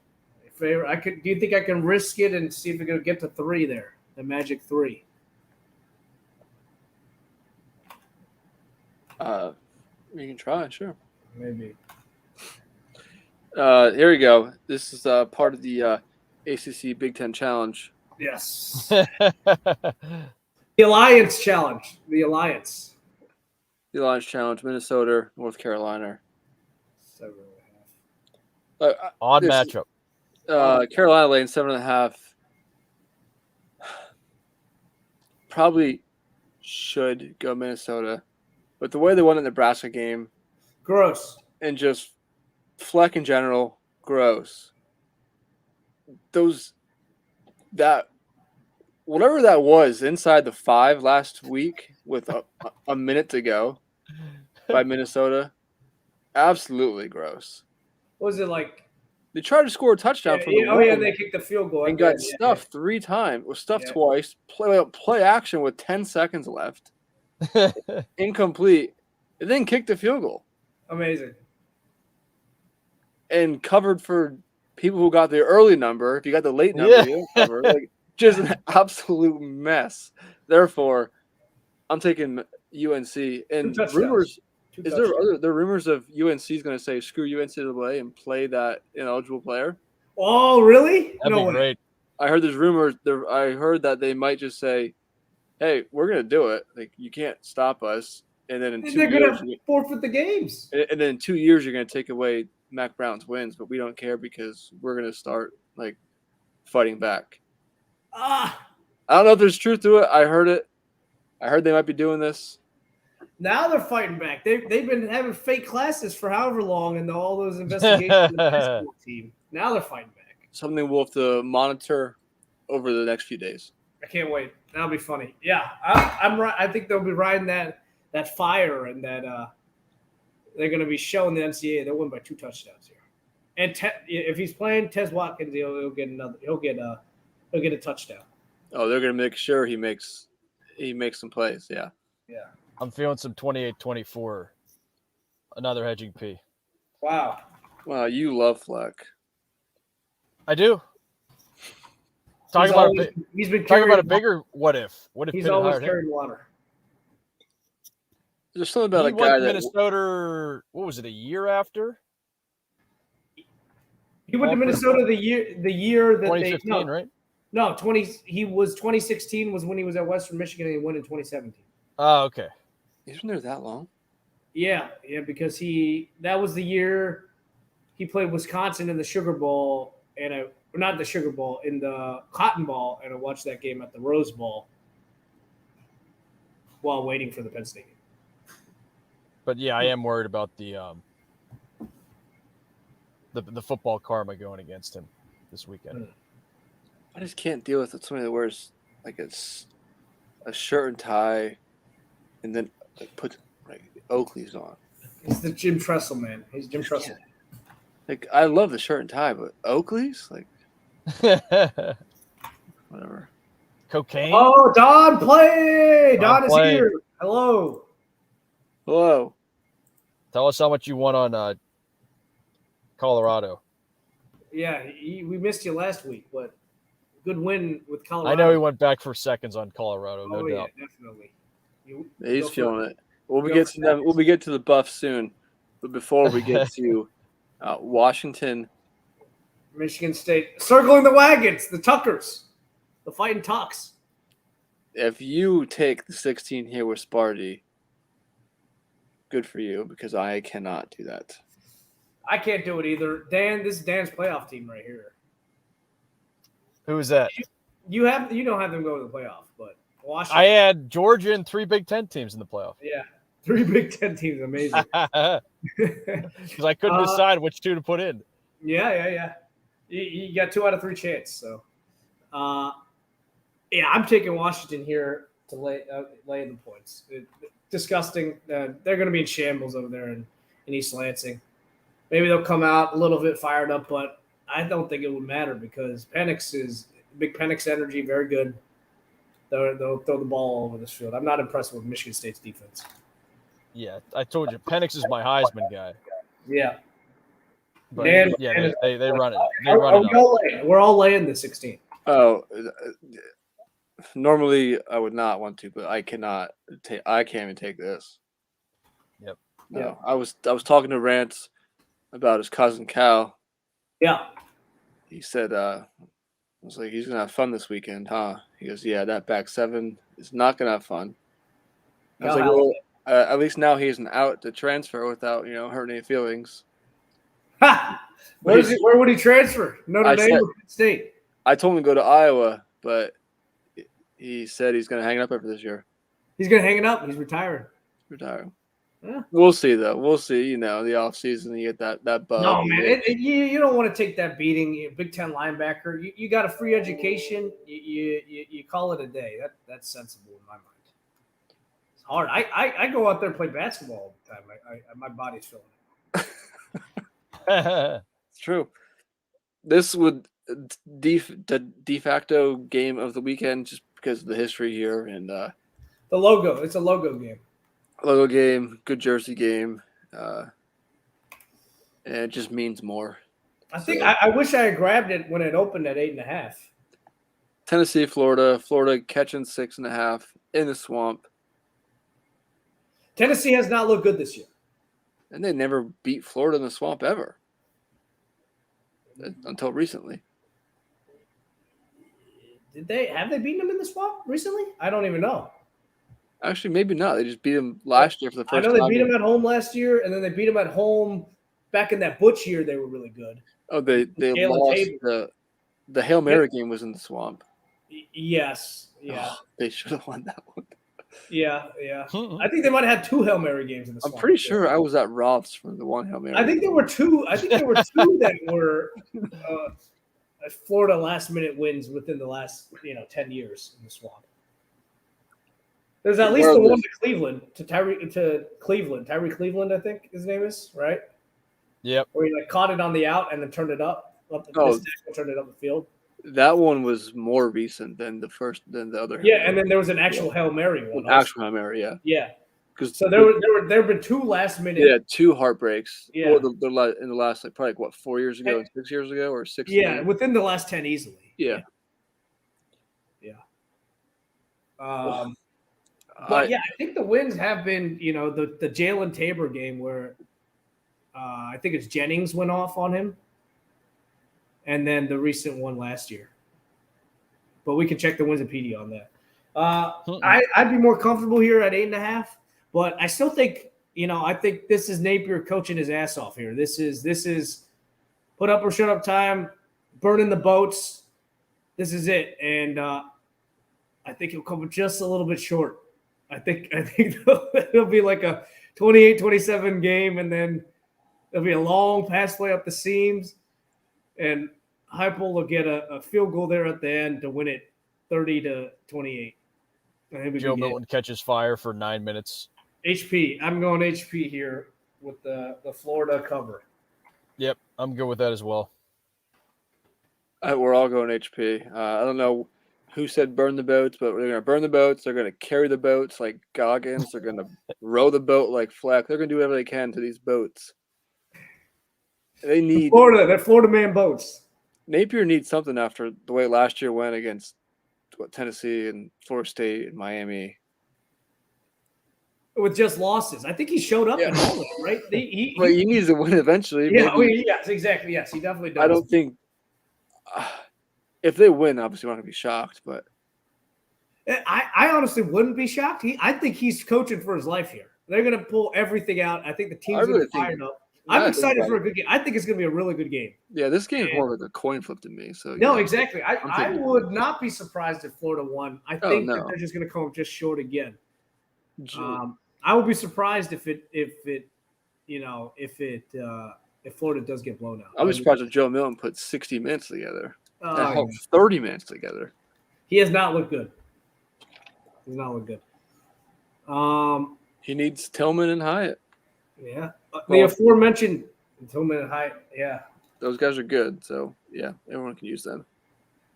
favorite. Do you think I can risk it and see if we can get to 3 there? The magic 3. You can try, sure. Maybe. Here we go. This is part of the ACC Big Ten Challenge. Yes. The Alliance Challenge. The Alliance. The Alliance Challenge, Minnesota, North Carolina. 7.5. Odd this- matchup. Carolina laying 7.5. Probably should go Minnesota, but the way they won the Nebraska game Gross. and just Fleck in general, gross. Whatever that was inside the 5 last week with a minute to go by Minnesota, absolutely gross. What was it like? They tried to score a touchdown from the win they kicked the field goal. and got stuffed 3 times. Was stuffed Yeah. twice. Play action with 10 seconds left. Incomplete. And then kicked the field goal Amazing. and covered for people who got the early number. If you got the late number, Yeah. you don't cover. Like, just an absolute mess. Therefore, I'm taking UNC. And touchdowns. rumors. 2 Is touchdowns. there rumors of UNC is going to say screw UNCAA and play that ineligible player? Oh, really? That'd be great. I heard there's rumors. I heard that they might just say, "Hey, we're going to do it. Like you can't stop us." And then in 2 They're years, going to forfeit the games. and then in 2 years, you're going to take away Mac Brown's wins, but we don't care because we're going to start like fighting back. Ah, I don't know if there's truth to it. I heard it. I heard they might be doing this. now they're fighting back. They've been having fake classes for however long and all those investigations of the high school team. Now they're fighting back. Something we'll have to monitor over the next few days. I can't wait. That'll be funny. Yeah, I'm right. I think they'll be riding that fire and that they're going to be showing the NCAA they'll win by 2 touchdowns here. And if he's playing Tez Watkins, he'll get a touchdown. Oh, they're going to make sure he makes some plays. Yeah. Yeah. I'm feeling some 28-24. Another hedging P. Wow. Wow, you love Fleck. I do. Talking about a bigger what if. What if He's Pitt had always hired him? carried water. There's something about He a went guy to that Minnesota. What was it? A year after He went to Minnesota the year that 2015, right? No, 2016 was when he was at Western Michigan and he went in 2017. Oh, okay. he's been there that long. Yeah, because that was the year he played Wisconsin in the Sugar Bowl not the Sugar Bowl, in the Cotton Bowl, and I watched that game at the Rose Bowl while waiting for the Penn State game. But yeah, I am worried about the football karma going against him this weekend. I just can't deal with somebody that wears like a shirt and tie, and then like puts like Oakley's on. He's the Jim Tressel man. He's Jim Tressel. Like I love the shirt and tie, but Oakley's like whatever. Cocaine. Oh, Don play. Don is play. here. Hello. Hello. Tell us how much you won on Colorado. Yeah, we missed you last week, but good win with Colorado. I know he went back for seconds on Colorado, no Oh, doubt. yeah, definitely. He's feeling it. We'll go get for to them. We'll get to the Buffs soon, but before we get to Washington, Michigan State circling the wagons, the Tuckers, the Fighting Tucks. if you take the 16 here with Sparty, good for you because I cannot do that. I can't do it either. Dan, this is Dan's playoff team right here. Who is that? You don't have them go to the playoff, but Washington. I had Georgia and 3 Big Ten teams in the playoff. Yeah, 3 Big Ten teams, amazing. Because I couldn't decide which 2 to put in. Yeah. You got 2 out of 3 chance. So, I'm taking Washington here to lay in the points. Disgusting. They're going to be in shambles over there in East Lansing. Maybe they'll come out a little bit fired up, but I don't think it would matter because Penix is big. Penix energy, very good. They'll throw the ball all over this field. I'm not impressed with Michigan State's defense. Yeah, I told you, Penix is my Heisman guy. Yeah. But Dan, yeah, Dan they run it. They are, run are it we up. all laying? We're all laying the 16. Oh, normally I would not want to, but I cannot take. I can't even take this. Yep. No, Yep. I was talking to Rance about his cousin Cal. Yeah. He said, I was like, he's gonna have fun this weekend, huh? He goes, yeah, that back seven is not gonna have fun. I was Cal like, Halloway. well, at least now he isn't out to transfer without hurting any feelings. Ha! Where would he transfer? Notre I Dame said- or Penn State? I told him to go to Iowa, but he said he's gonna hang it up after this year. He's gonna hang it up. He's retiring. Retire. Yeah. We'll see though. We'll see. The off season, you get that bug. No, man, you don't want to take that beating. You're a Big Ten linebacker. You got a free education. You call it a day. That's sensible in my mind. It's hard. I go out there and play basketball all the time. My body's feeling it. It's true. This would the de facto game of the weekend just because of the history here and The logo. It's a logo game. logo game, good jersey game, and it just means more. I think So- I wish I had grabbed it when it opened at 8.5. Tennessee, Florida catching 6.5 in the swamp, Tennessee has not looked good this year. and they never beat Florida in the swamp ever until recently. Have they beaten them in the swamp recently? I don't even know. Actually, maybe not. They just beat them last year for the I first know they time. beat them at home last year, and then they beat them at home back in that Butch year. They were really good. Oh, they Jalen lost Tabor. the Hail Mary game was in the swamp. Yes. Yeah. Oh, they should have won that one. Yeah. I think they might have had 2 Hail Mary games in the I'm swamp. pretty sure I was at Rob's for the one Hail Mary. I think there were 2. I think there were 2 that were Florida last minute wins within the last 10 years in the swamp. There's at least the one to Cleveland to Cleveland. Tyree Cleveland, I think his name is, right? Yep. Where he caught it on the out and then turned it up the turned it up the field. That one was more recent than the other. Yeah, and then there was an actual Hail Mary one. Actual Hail Mary, yeah. Yeah. Because So there have been 2 last minute. Yeah, 2 heartbreaks. Yeah. Or in the last probably 4 years ago, 6 years ago, or 6. Yeah, within the last 10 easily. Yeah. But I think the wins have been, the Jalen Tabor game where I think it's Jennings went off on him, and then the recent one last year. But we can check the wins and PD on that. I'd be more comfortable here at 8.5, but I still think, I think this is Napier coaching his ass off here. This is put up or shut up time, burning the boats. This is it, and I think he'll come just a little bit short. I think it'll be like a 28-27 game, and then there'll be a long pass play up the seams, and Heupel will get a field goal there at the end to win it 30-28. Joe Milton catches fire for 9 minutes. HP. I'm going HP here with the Florida cover. Yep, I'm good with that as well. We're all going HP. I don't know who said burn the boats, but they're going to burn the boats. They're going to carry the boats like Goggins. They're going to row the boat like Fleck. They're going to do whatever they can to these boats. They need They're Florida man boats. Napier needs something after the way last year went against Tennessee and Florida State and Miami. With just losses. I think he showed up in all of it, right? He needs to win eventually. Yeah, yes, exactly. Yes, he definitely does. I don't think if they win, obviously we're not going to be shocked, but I honestly wouldn't be shocked. I think he's coaching for his life here. They're going to pull everything out. I think the team's going to be fired up. I'm excited for a good game. I think it's going to be a really good game. Yeah, this game is more like a coin flip to me. So no, exactly. I would not be surprised if Florida won. I think that they're just going to come up just short again. I would be surprised if Florida does get blown out. I was surprised if Joe Milton put 60 minutes together. 30 minutes together. He has not looked good. He's not looked good. He needs Tillman and Hyatt. Yeah. The aforementioned Tillman and Hyatt. Yeah. Those guys are good. So, yeah, everyone can use them.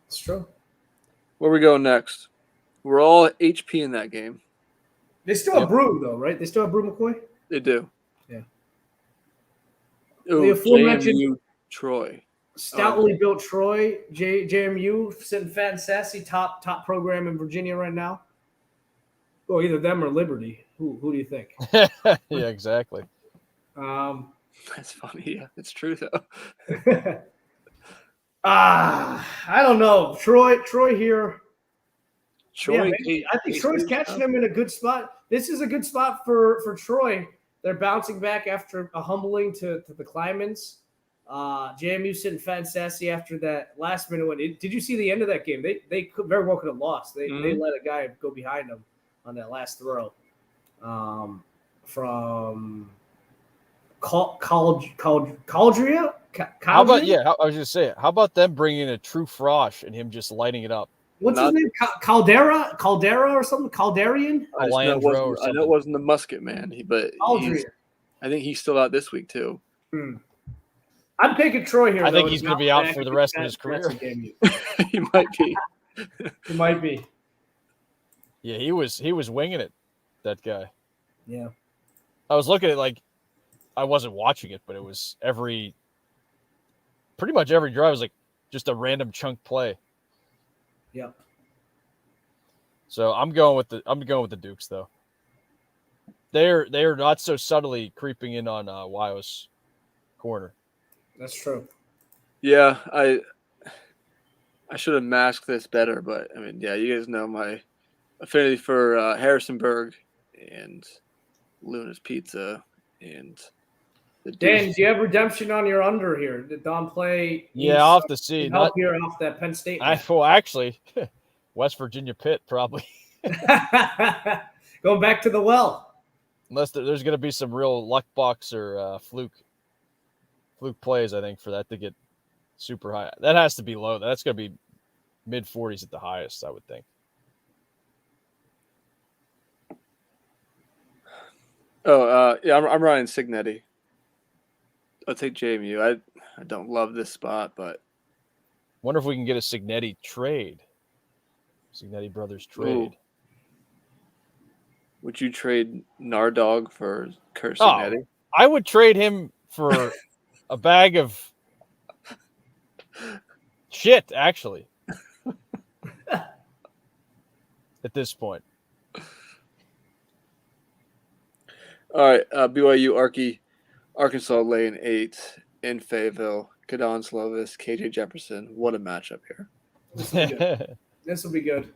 It's true. Where we go next? We're all HP in that game. They still have Brew, though, right? They still have Brew McCoy? They do. Yeah. Oh, The aforementioned JMU Troy. stoutly built Troy, JMU, sitting fat and sassy, top program in Virginia right now. Well, either them or Liberty. Who do you think? Yeah, exactly. That's funny. Yeah, it's true though. I don't know. Troy here. Troy, Yeah, maybe. I think Troy's catching them in a good spot. This is a good spot for Troy. They're bouncing back after a humbling to the Klymans. JMU sitting fat and sassy after that last minute one. Did you see the end of that game? They could very well could have lost. They let a guy go behind them on that last throw from Caldria. How about I was just saying, how about them bringing in a true Frosh and him just lighting it up? What's his name? Caldera or something? Calderian? I know it wasn't the Musket Man, but I think he's still out this week too. I'm taking Troy here. I think he's going to be out for the rest of his career. He might be. He might be. Yeah, he was winging it. That guy. Yeah. I was looking at I wasn't watching it, but it was pretty much every drive was like just a random chunk play. Yeah. So I'm going with the Dukes though. They are not so subtly creeping in on Wyo's corner. That's true. Yeah, I should have masked this better, but I mean, yeah, you guys know my affinity for Harrisonburg and Luna's Pizza and the Dan, do you have redemption on your under here? Did Don play? Yeah, I'll have to see. Help here off that Penn State. Actually, West Virginia Pitt probably. Going back to the well. Unless there's going to be some real luck box or fluke plays, I think, for that to get super high. That has to be low. That's going to be mid 40s at the highest, I would think. Oh, yeah, I'm Ryan Signetti. I'll take JMU. I don't love this spot, but wonder if we can get a Signetti trade. Signetti Brothers trade. Ooh. Would you trade Nardog for Kurt Signetti? I would trade him for a bag of shit, actually. At this point. All right, BYU Arkansas lane 8 in Fayetteville. Kadon Slovis, KJ Jefferson. What a matchup here. This will be good.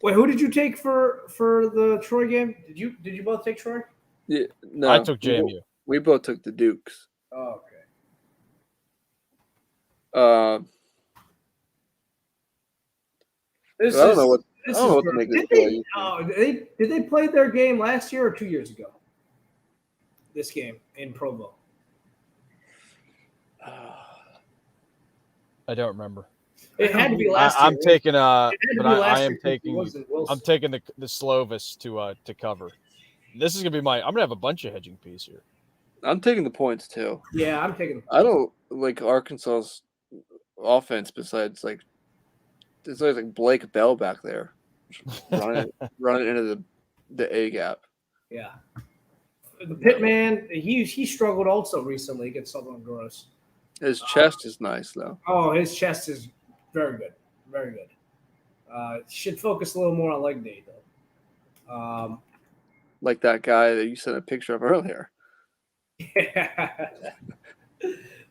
Wait, who did you take for the Troy game? Did you both take Troy? Yeah, no, I took JMU. We both took the Dukes. Oh, okay. I don't know what to make of this. Did they play their game last year or 2 years ago? This game in Provo. I don't remember. It had to be last year. I'm taking I'm taking the Slovis to cover. This is gonna be I'm gonna have a bunch of hedging piece here. I'm taking the points too. Yeah, I'm taking. I don't like Arkansas's offense. Besides, there's always Blake Bell back there, running into the A gap. Yeah, the Pittman. He struggled also recently against Southern Gross. His chest is nice though. Oh, his chest is very good, very good. Should focus a little more on leg day though. Like that guy that you sent a picture of earlier.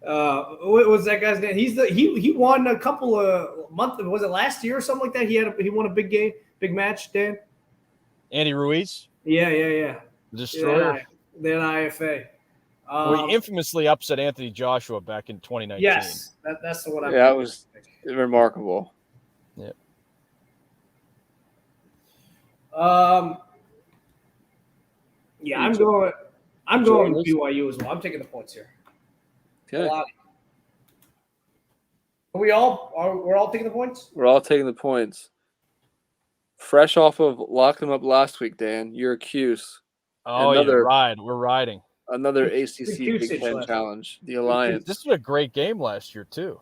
What was that guy's name? He won a couple of months. Was it last year or something like that? He won a big match. Dan. Andy Ruiz. Yeah. Destroyer. Then IFA. We infamously upset Anthony Joshua back in 2019. Yes, that's the one. Yeah, it was remarkable. Yeah. Yeah, I'm going with BYU as well. I'm taking the points here. Okay. We're all taking the points? We're all taking the points. Fresh off of locking them up last week, Dan. You're Cuse. Oh, We're riding. Another ACC Big Ten challenge. The Alliance. This was a great game last year too.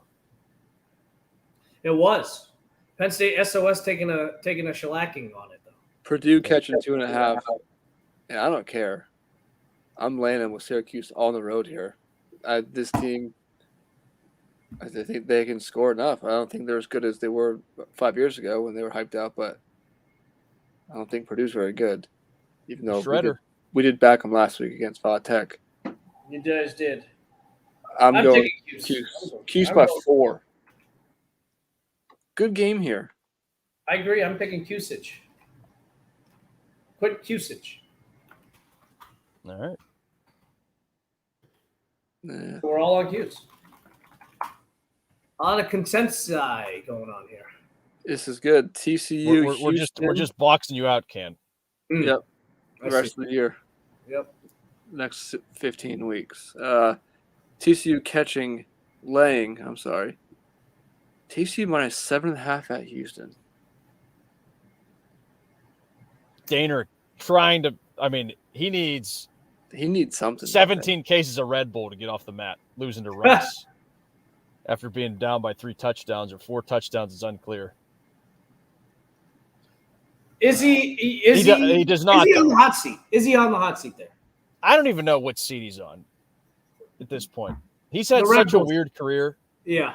It was. Penn State SOS taking a shellacking on it though. Purdue catching 2.5. Yeah, I don't care. I'm landing with Syracuse on the road here. This team, I think they can score enough. I don't think they're as good as they were 5 years ago when they were hyped out, but I don't think Purdue's very good. Even though Shredder. we did back them last week against Vala Tech. You guys did. I'm going taking Cuse I'm by going- 4. Good game here. I agree. I'm picking Cusich. Quit Cusich. All right. Nah. We're all on Cuse. On a consensus going on here. This is good. TCU, We're just boxing you out, Ken. Yep. I The rest see. of the year. Yep. Next 15 weeks. TCU laying. TCU minus 7.5 at Houston. Daner trying to. I mean, he needs He needs something. 17 cases of Red Bull to get off the mat, losing to Rice after being down by 3 touchdowns or 4 touchdowns is unclear. Is he? He does not. Is he on though. the hot seat? Is he on the hot seat there? I don't even know what seat he's on at this point. He's had The Red such a Bulls. weird career. Yeah.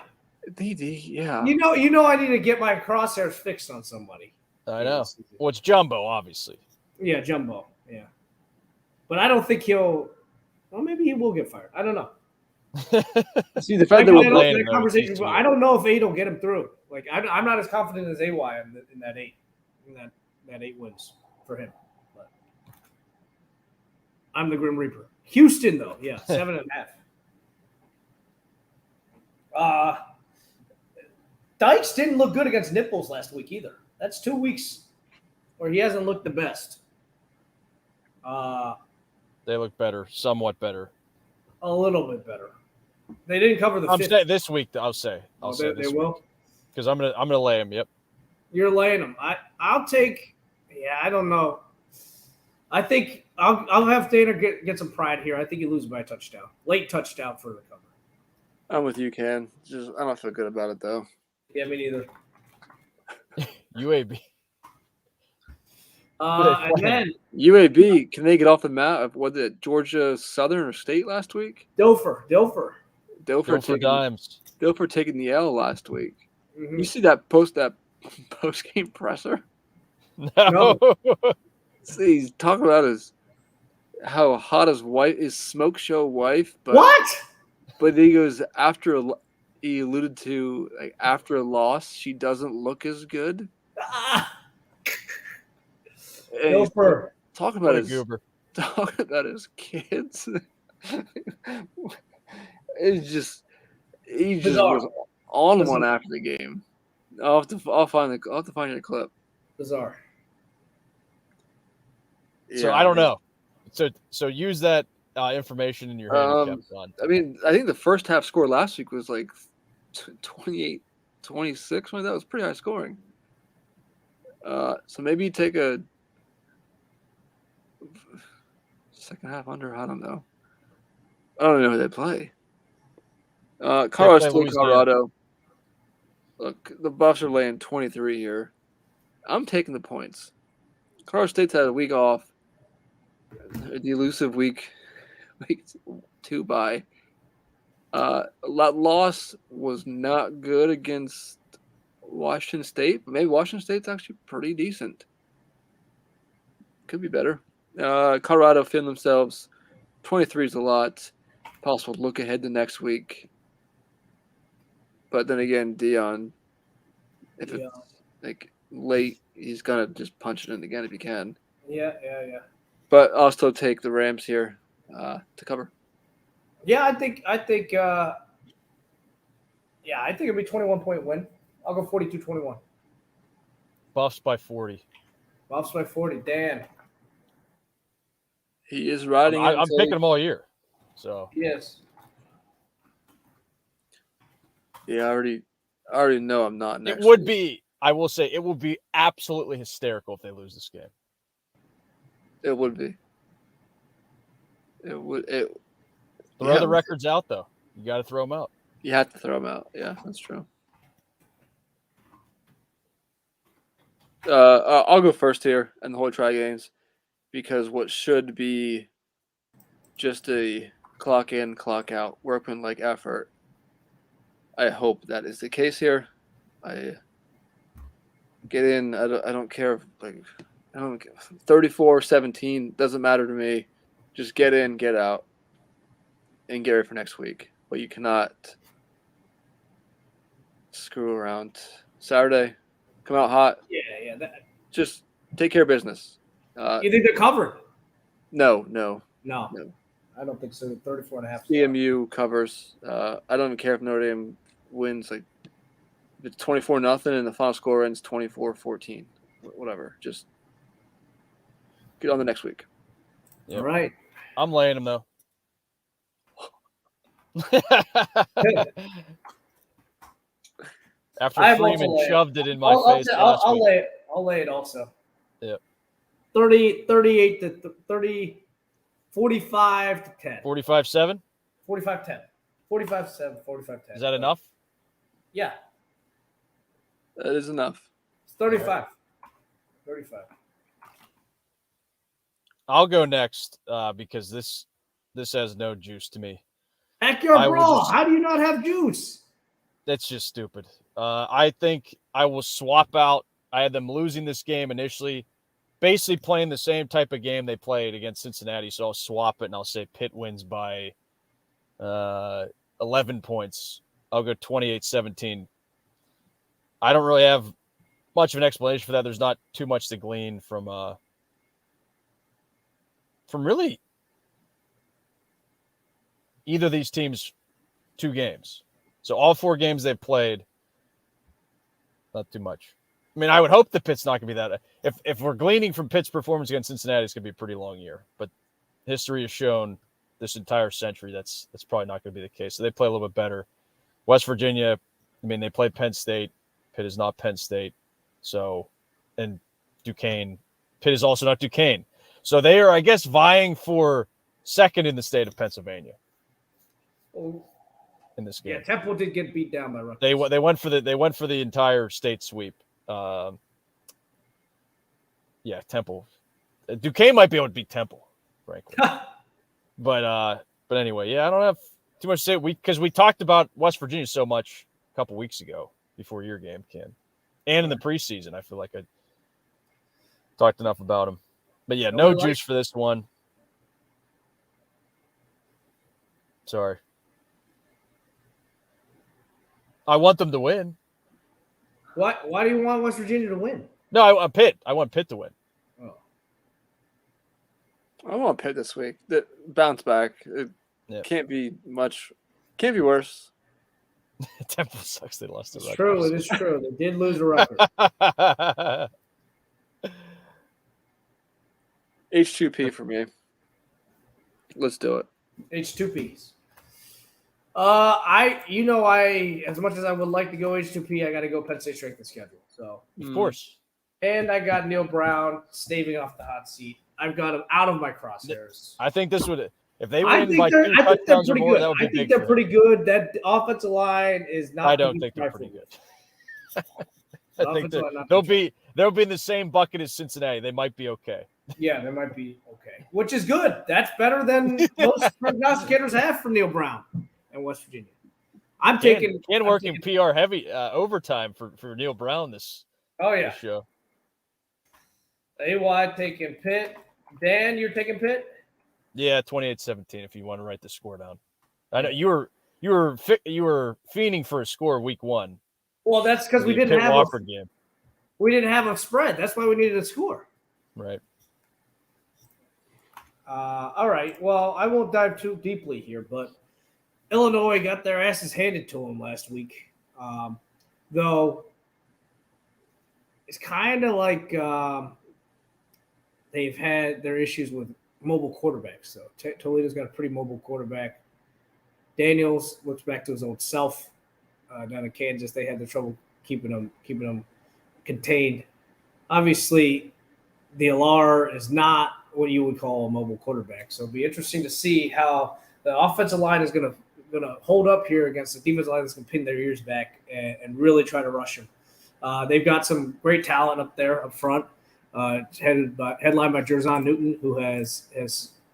Yeah. You know, I need to get my crosshairs fixed on somebody. I know. Well, it's Jumbo, obviously. Yeah, Jumbo. Yeah. But I don't think he'll. Well, maybe he will get fired. I don't know. See, the fact that we're playing that him, though, conversation. he's too I don't know if 8 will get him through. Like I'm not as confident as AY in that 8. In that 8 wins for him. But I'm the Grim Reaper. Houston though, yeah, 7.5. Dykes didn't look good against Nipples last week either. That's 2 weeks where he hasn't looked the best. They look better, somewhat better. A little bit better. They didn't cover the I'm fifth. saying this week. I'll say They will. because I'm gonna lay him. Yep. You're laying them. I'll take. Yeah, I don't know. I think I'll have Dana get some pride here. I think he loses by a touchdown, late touchdown for the cover. I'm with you, Ken. I don't feel good about it though. Yeah, me neither. UAB. And then UAB, can they get off the map? Was it Georgia Southern or State last week? Dilfer. Go for dimes. Dilfer taking the L last week. Mhm. You see that post game presser? No. See, he's talking about how hot his smoke show wife, but What? But he goes he alluded to like after a loss, she doesn't look as good. And he's Dilfer. talking What about a goober. his kids. It's just he just Bizarre. was on Bizarre. one after the game. I'll have to find the clip. Bizarre. So I don't know. So use that information in your handicap, John. I mean, I think the first half score last week was like 28-26. That was pretty high scoring. So maybe you take a second half under. I don't know. I don't know who they play. Colorado State, Louisiana. Colorado. Look, the Buffs are laying 23 here. I'm taking the points. Colorado State's had a week off. The elusive week 2 bye. Loss was not good against Washington State, but maybe Washington State's actually pretty decent. Could be better. Colorado feeling themselves. 23 is a lot. Possible to look ahead to next week. But then again, Dion, if it's like late, he's gonna just punch it in again if he can. Yeah. But I'll still take the Rams here to cover. Yeah, I think it'll be 21-point win. I'll go 42-21. Buffs by 40. Buffs by 40. Dan. He is riding. I'm picking them all year. So Yes. Yeah, I already know I'm not next. it would week. be. I will say it will be absolutely hysterical if they lose this game. It would be. It would. Throw the records out though. You got to throw them out. You have to throw them out. Yeah, that's true. I'll go first here in the Holy Try games because what should be just a clock in, clock out, workman-like effort. I hope that is the case here. I get in. I don't care. I don't 34-17 doesn't matter to me. Just get in, get out, and get ready for next week. But you cannot screw around. Saturday, come out hot. Yeah. Just take care of business. You think they're covered? No. No. I don't think so. 34.5. CMU covers. I don't even care if Notre Dame wins. Like, if it's 24-0 and the final score ends 24-14. Whatever. Just get on the next week. Yep. All right. I'm laying them though. After I'm Freeman also shoved it in my face last I'll week. lay it. I'll lay it also. Yep. 38 to 30, 45 to 10. 45-7? 45-10. 45-7, 45-10. Is that enough? Yeah. That is enough. It's 35. 35. I'll go next because this has no juice to me. Heck, you're I a will bro. just- How do you not have juice? That's just stupid. I think I will swap out. I had them losing this game initially, basically playing the same type of game they played against Cincinnati. So I'll swap it and I'll say Pitt wins by 11 points. I'll go 28-17. I don't really have much of an explanation for that. There's not too much to glean from really either of these teams' 2 games. So all 4 games they've played, not too much. I mean, I would hope the Pitt's not going to be that. If we're gleaning from Pitt's performance against Cincinnati, it's going to be a pretty long year. But history has shown this entire century that's probably not going to be the case. So they play a little bit better. West Virginia, I mean, they play Penn State. Pitt is not Penn State. So, and Duquesne. Pitt is also not Duquesne. So they are, I guess, vying for second in the state of Pennsylvania Oh, in this game. yeah, Temple did get beat down by Rutgers. They went for the entire state sweep. Yeah, Temple. Duquesne might be able to beat Temple, frankly. But anyway, yeah, I don't have too much to say. Because we talked about West Virginia so much a couple weeks ago before your game, Ken, and in the preseason. I feel like I talked enough about them. But yeah, no juice for this one. Sorry. I want them to win. Why do you want West Virginia to win? No, I want Pitt. I want Pitt to win. Oh. I want Pitt this week. Bounce back. It can't be much. Can't be worse. Temple sucks. They lost to It's Rutgers. true. It is true. They did lose to Rutgers. H2P for me. Let's do it. H2Ps. As much as I would like to go H2P, I got to go Penn State strength of schedule. So, Of course. and I got Neil Brown staving off the hot seat. I've got him out of my crosshairs. I think this would, if they I win think by 2 they're touchdowns or pretty more, good. that would be I think big. they're for pretty them. good. That offensive line is not. I don't think they're pretty good. I think Offensive line not they'll to be in the same bucket as Cincinnati. They might be okay. Yeah, they might be okay, which is good. That's better than most prognosticators have for Neil Brown and West Virginia. I'm taking working PR heavy overtime for Neil Brown this Oh yeah, this show. AY taking Pitt. Dan, you're taking Pitt. Yeah, 28-17 if you want to write the score down. I know you were fiending for a score week 1. Well, that's because we The didn't Pitt have Wofford game. we didn't have a spread. That's why we needed a score. Right. All right. Well, I won't dive too deeply here, but Illinois got their asses handed to them last week. Though it's kind of like they've had their issues with mobile quarterbacks. So Toledo's got a pretty mobile quarterback. Daniels looks back to his old self. Down in Kansas, they had the trouble keeping them contained. Obviously, the Alar is not what you would call a mobile quarterback. So it'll be interesting to see how the offensive line is going to hold up here against the defensive line that's going to pin their ears back and really try to rush him. They've got some great talent up there up front, headlined by Jerzon Newton, who has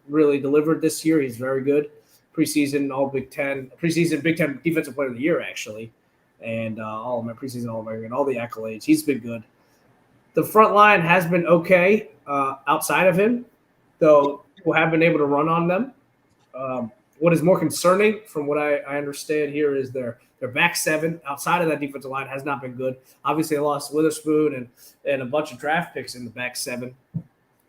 really delivered this year. He's very good. Preseason All Big Ten, preseason Big Ten Defensive Player of the Year, actually, and all my preseason All American, all the accolades. He's been good. The front line has been okay outside of him, though people have been able to run on them. What is more concerning, from what I understand here, is their back seven outside of that defensive line has not been good. Obviously, they lost Witherspoon and a bunch of draft picks in the back seven.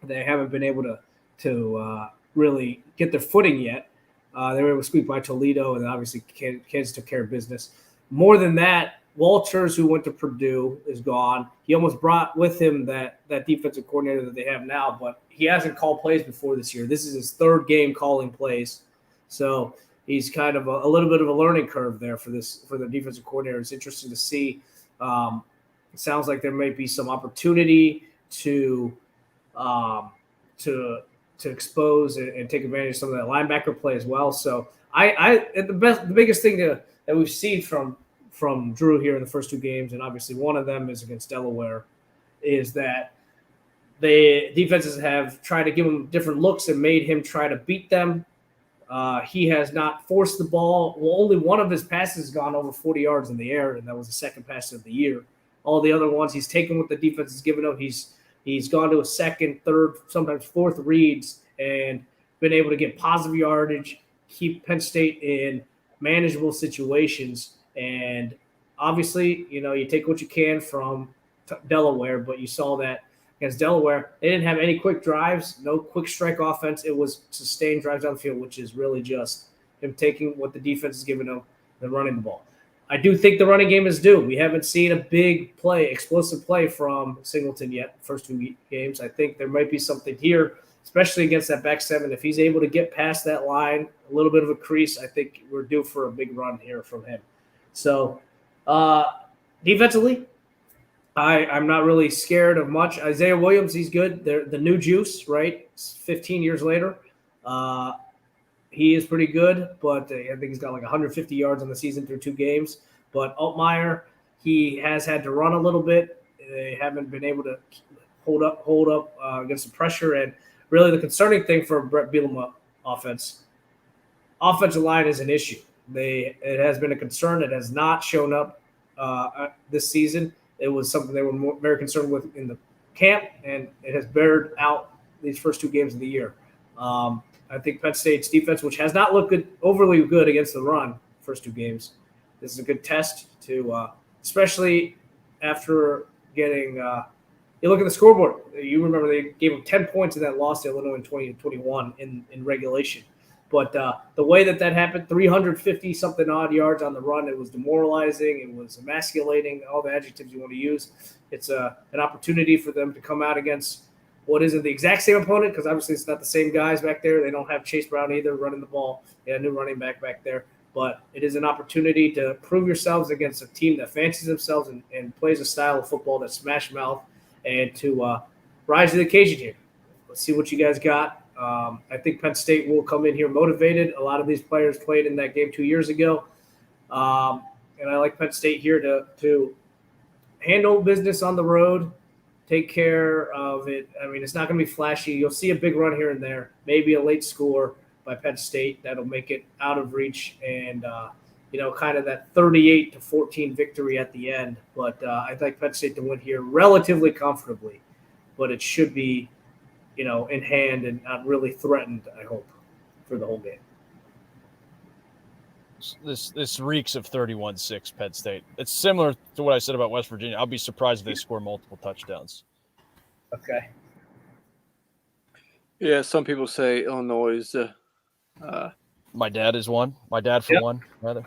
They haven't been able to really get their footing yet. They were able to squeak by Toledo, and obviously Kansas took care of business. More than that, Walters, who went to Purdue, is gone. He almost brought with him that defensive coordinator that they have now, but he hasn't called plays before this year. This is his third game calling plays. So he's kind of a little bit of a learning curve there for the defensive coordinator. It's interesting to see. It sounds like there may be some opportunity to expose and take advantage of some of that linebacker play as well. So the biggest thing that we've seen from Drew here in the first two games, and obviously one of them is against Delaware, is that the defenses have tried to give him different looks and made him try to beat them. He has not forced the ball. Well, only one of his passes has gone over 40 yards in the air, and that was the second pass of the year. All the other ones he's taken what the defense has given him. He's gone to a second, third, sometimes fourth reads and been able to get positive yardage, keep Penn State in manageable situations. And obviously, you take what you can from Delaware, but you saw that against Delaware, they didn't have any quick drives, no quick strike offense. It was sustained drives down the field, which is really just him taking what the defense is giving him and running the ball. I do think the running game is due. We haven't seen a big play, explosive play from Singleton yet, first two games. I think there might be something here, especially against that back seven. If he's able to get past that line, a little bit of a crease, I think we're due for a big run here from him. So defensively, I'm not really scared of much. Isaiah Williams, he's good. The new juice, right? 15 years later. He is pretty good, but I think he's got like 150 yards on the season through two games. But Altmaier, he has had to run a little bit. They haven't been able to hold up against the pressure. And really the concerning thing for Brett Bielema offensive line is an issue. It has been a concern. It has not shown up this season. It was something they were very concerned with in the camp, and it has bared out these first two games of the year. I think Penn State's defense, which has not looked overly good against the run first two games, this is a good test to, especially after getting you look at the scoreboard. You remember they gave them 10 points in that loss to Illinois in 2021 in regulation. But the way that happened, 350-something odd yards on the run, it was demoralizing. It was emasculating, all the adjectives you want to use. It's an opportunity for them to come out against what isn't the exact same opponent, because obviously it's not the same guys back there. They don't have Chase Brown either running the ball. They had a new running back there. But it is an opportunity to prove yourselves against a team that fancies themselves and plays a style of football that's smash mouth, and to rise to the occasion here. Let's see what you guys got. I think Penn State will come in here motivated. A lot of these players played in that game 2 years ago. And I like Penn State here to handle business on the road, take care of it. I mean, it's not going to be flashy. You'll see a big run here and there, maybe a late score by Penn State that'll make it out of reach, and kind of that 38-14 victory at the end. But I'd like Penn State to win here relatively comfortably, but it should be, in hand and not really threatened, I hope, for the whole game. This reeks of 31-6 Penn State. It's similar to what I said about West Virginia. I'll be surprised if they score multiple touchdowns. Okay. Yeah, some people say Illinois is my dad is one. My dad for one, rather.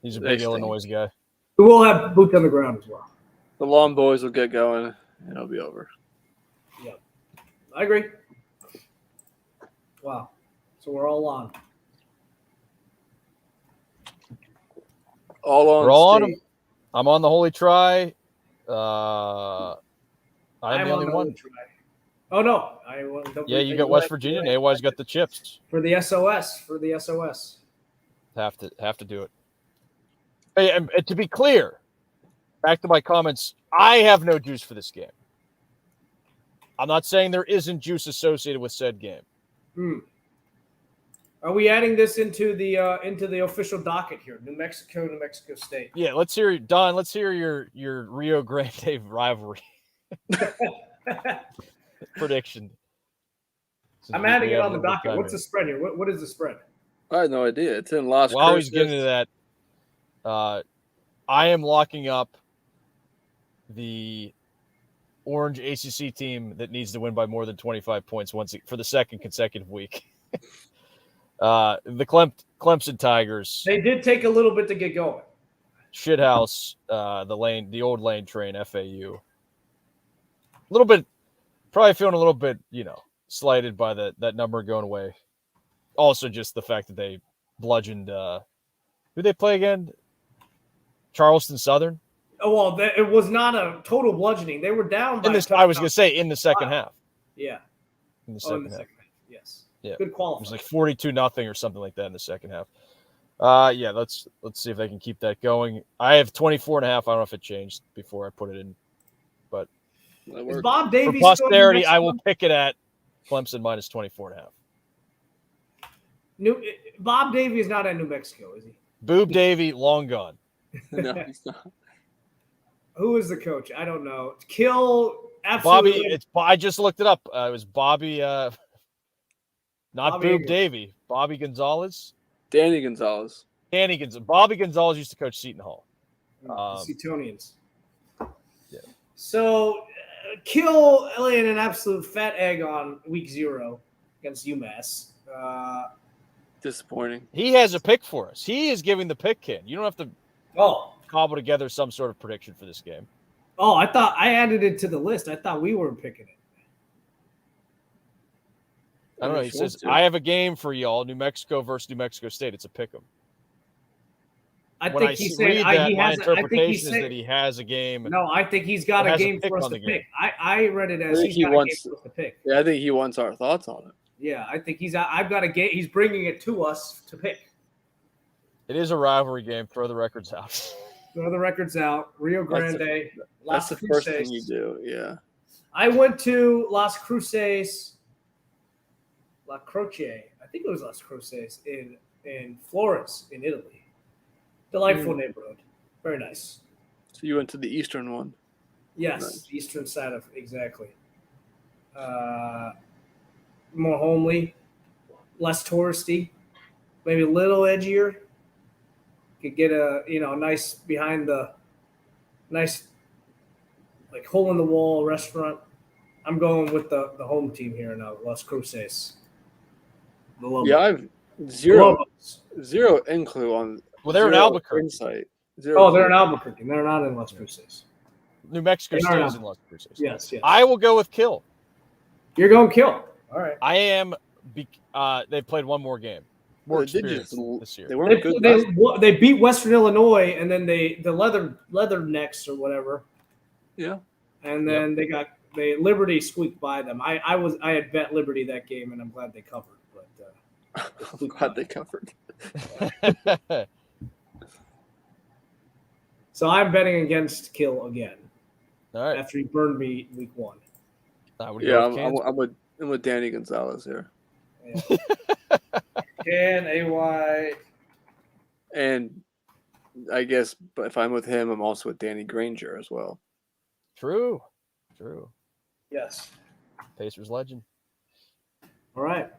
He's a big Illinois guy. We will have boots on the ground as well. The Long Boys will get going, and it'll be over. Yeah, I agree. Wow. So we're all on. We're all on them. I'm on the Holy Try. I'm the only one. Oh, no. You got West Virginia, and AY's got the chips. For the SOS. Have to do it. Hey, and to be clear, back to my comments, I have no juice for this game. I'm not saying there isn't juice associated with said game. Are we adding this into the official docket here? New Mexico State. Yeah, let's hear Don. Let's hear your Rio Grande rivalry prediction. I'm adding it on the docket. What's the spread here? What is the spread? I have no idea. It's in Las While Cruces. he's getting to that, I am locking up the Orange ACC team that needs to win by more than 25 points for the second consecutive week. The Clemson Tigers. They did take a little bit to get going. Shithouse, the old lane train, FAU. A little bit, probably feeling a little bit, slighted by that number going away. Also, just the fact that they bludgeoned. Who they play again? Charleston Southern. Oh well, it was not a total bludgeoning. They were down. I was going to say in the second half. Yeah. In the second half. Yes. Yeah. Good quality. It was like 42-0 or something like that in the second half. Yeah, let's see if they can keep that going. I have 24.5. I don't know if it changed before I put it in, but is Bob Davies for posterity, I will pick it at Clemson minus 24.5. Bob Davie is not at New Mexico, is he? Boob Davie, long gone. No, he's not. Who is the coach? I don't know. Kill absolutely. Bobby. I just looked it up. It was Bobby. Not Bobby Boob English. Davie. Bobby Gonzalez. Danny Gonzalez. Bobby Gonzalez used to coach Seton Hall. The Setonians. Yeah. So, Kill laying an absolute fat egg on week 0 against UMass. Disappointing. He has a pick for us. He is giving the pick, Ken. You don't have to cobble together some sort of prediction for this game. Oh, I thought I added it to the list. I thought we were picking it. I don't know. He says, I have a game for y'all, New Mexico versus New Mexico State. It's a pick 'em. I When think he's saying my interpretation is that he has a game. No, I think he's got a game for us to pick. I read it as he's got a game for us to pick. Yeah, I think he wants our thoughts on it. Yeah, I think I've got a game. He's bringing it to us to pick. It is a rivalry game. Throw the records out. Throw the records out. Rio Grande. That's the first thing you do. Yeah. I went to Las Cruces. La Croce. I think it was Las Cruces in Florence, in Italy. Delightful neighborhood. Very nice. So you went to the eastern one. Yes, Nice. eastern side of exactly. More homely, less touristy, maybe a little edgier. Could get a nice behind the nice like hole in the wall restaurant. I'm going with the home team here now, Las Cruces. The Lobos. Yeah, I've zero clue on. Well, they're in zero Albuquerque. Insight. They're in Albuquerque. They're not in Las Cruces. New Mexico They are State not. is in Las Cruces. Yes. I will go with Kill. You're going Kill. All right. I am. They played one more game. More They did experience this year. They weren't good. They beat Western Illinois, and then the leather necks or whatever. Yeah. And then Liberty squeaked by them. I had bet Liberty that game, and I'm glad they covered. But I'm glad they covered. So I'm betting against Kill again. All right. After he burned me week 1. I would Yeah, go with I'm with Danny Gonzalez here. Yeah. Can AY. And I guess, but if I'm with him, I'm also with Danny Granger as well. True. Yes. Pacers legend. All right.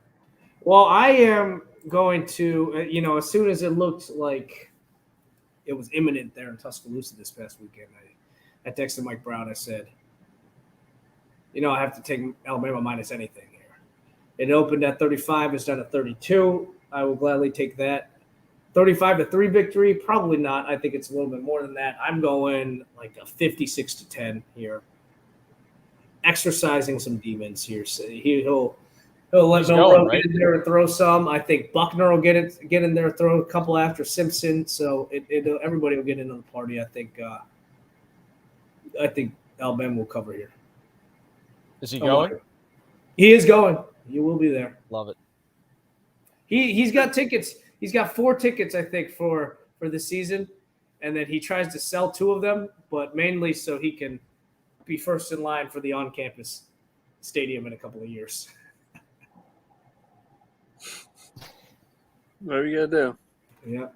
Well, I am going to, as soon as it looked like it was imminent there in Tuscaloosa this past weekend, I texted Mike Brown. I said, I have to take Alabama minus anything here. It opened at 35. It's done at 32. I will gladly take that. 35-3 victory? Probably not. I think it's a little bit more than that. I'm going like a 56-10 here. Exercising some demons here. So he'll let Milroe get in there and throw some. I think Buckner will get in there, throw a couple after Simpson. So everybody will get into the party. I think Alabama will cover here. Is he going? He is going. You will be there. Love it. He's got tickets. He's got 4 tickets, I think, for the season, and then he tries to sell 2 of them, but mainly so he can be first in line for the on-campus stadium in a couple of years. Whatever you gotta do. Yeah.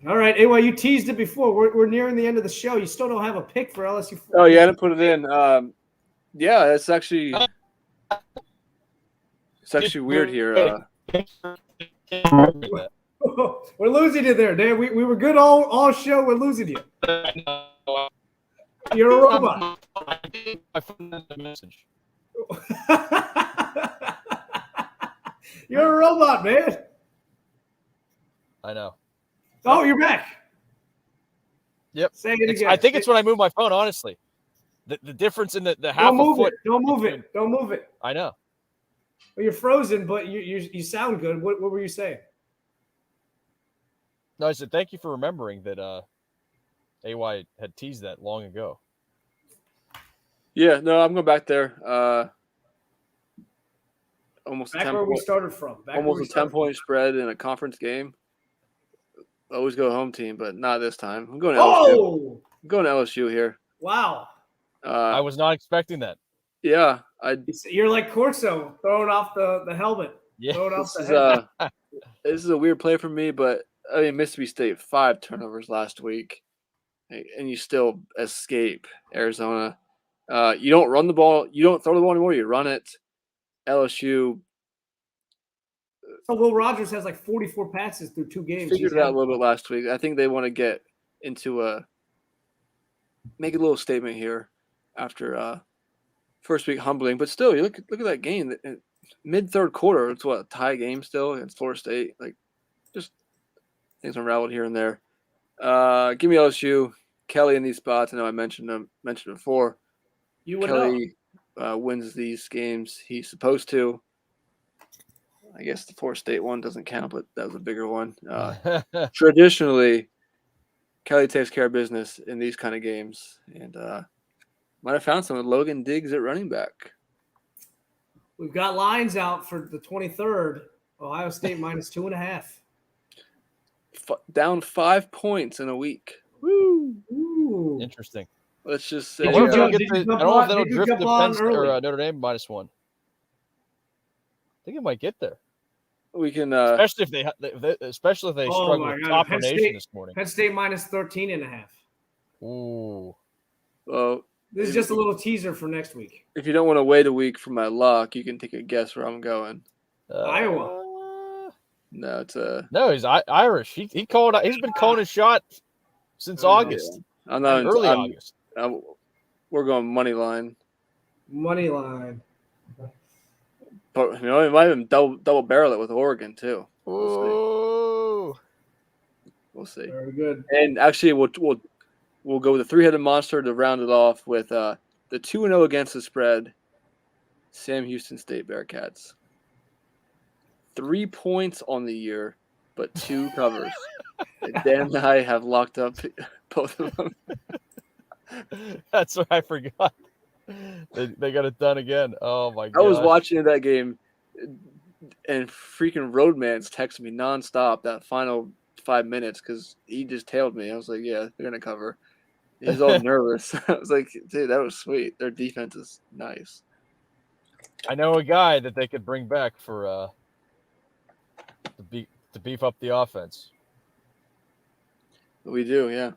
All right. Anyway, you teased it before. We're nearing the end of the show. You still don't have a pick for LSU. Oh, yeah, I didn't put it in. Yeah, it's actually weird here. We're losing you there, Dan. We were good all show. We're losing you. You're a robot. I found the message. You're a robot, man. I know. Oh, you're back. Yep. Say it again. I think it's when I move my phone, honestly. The difference in the half Don't a move foot. it. Don't move it. Don't move it. I know. Well, you're frozen, but you sound good. What were you saying? No, I said thank you for remembering that AY had teased that long ago. Yeah, no, I'm going back there. Almost Back a 10 where we point, started from. almost a 10-point spread in a conference game. Always go home team, but not this time. I'm going to LSU. Oh! I'm going to LSU here. Wow. I was not expecting that. Yeah, You're like Corso throwing off the helmet. Yeah. Throwing off this the head. this is a weird play for me, but I mean Mississippi State 5 turnovers last week, and you still escape Arizona. You don't run the ball. You don't throw the ball anymore. You run it. LSU So Will Rogers has like 44 passes through 2 games. figured it out a little bit last week. I think they want to get into make a little statement here after first week humbling, but still, you look at that game. Mid third quarter, it's a tie game still against Florida State. Like, just things unraveled here and there. Give me LSU. Kelly in these spots. I know I mentioned before. You would know. Kelly wins these games. He's supposed to. I guess the Florida State one doesn't count, but that was a bigger one. Traditionally, Kelly takes care of business in these kind of games, and might have found some with Logan Diggs at running back. We've got lines out for the 23rd. Ohio State minus 2.5. Down 5 points in a week. Woo! Ooh. Interesting. Let's just say I don't know Did if you that'll jump on- that'll did you drift jump to on Penn State early? or Notre Dame -1. I think it might get there, we can. especially if they Oh struggle my with God, Top Penn Nation State- this morning. Penn State minus 13.5. Ooh. Well, This is just a little teaser for next week. if you don't want to wait a week for my lock, you can take a guess where I'm going. Iowa. No, it's No, he's Irish. He called. He's been calling his shot since August, I'm not early August. We're going money line, Money line. but it might even double barrel it with Oregon too. Ooh. We'll see. Very good. And actually, we'll go with the 3-headed monster to round it off with the 2-0 against the spread. Sam Houston State Bearcats. 3 points on the year, but 2 covers. Dan and I have locked up both of them. That's what I forgot. They got it done again. Oh my god! I was watching that game, and freaking Roadman's texted me nonstop that final 5 minutes because he just tailed me. I was like, "Yeah, they're gonna cover." He's all nervous. I was like, "Dude, that was sweet. Their defense is nice." I know a guy that they could bring back for to beef up the offense. We do, yeah.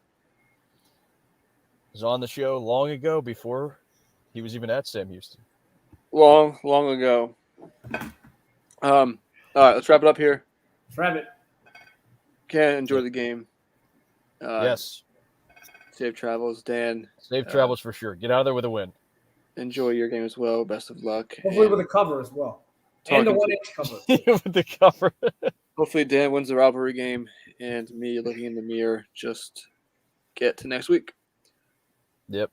Was on the show long ago before he was even at Sam Houston. Long ago. All right, let's wrap it up here. Rabbit. Can enjoy the game. Yes, Safe travels, Dan. safe travels for sure. Get out of there with a win. Enjoy your game as well. Best of luck. Hopefully And with a cover as well. And the talking 1-inch cover. with the cover. hopefully Dan wins the rivalry game, and me looking in the mirror just get to next week. Yep.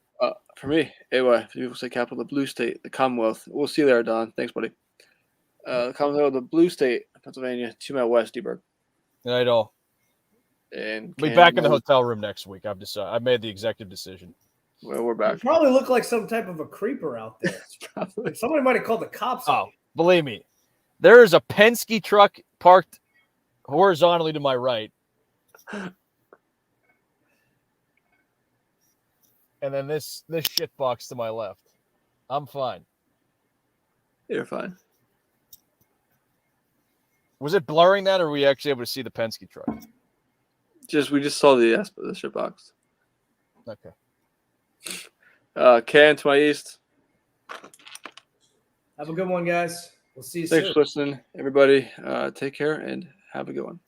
For me, anyway, people say capital of the blue state, the Commonwealth. We'll see you there, Don. Thanks, buddy. The Commonwealth of the blue state, Pennsylvania, to my west, D-Berg. Good night, all. And Be back in the hotel room next week. I've decided. I made the executive decision. Well, we're You back. probably look like some type of a creeper out there. Probably. Somebody might have called the cops. on Oh, believe me, there is a Penske truck parked horizontally to my right. And then this shit box to my left. I'm fine. You're fine. Was it blurring that, or were we actually able to see the Penske truck? We just saw the ship box. Okay. Ken to my east. Have a good one, guys. We'll see you Thanks soon. for listening, everybody. Take care and have a good one.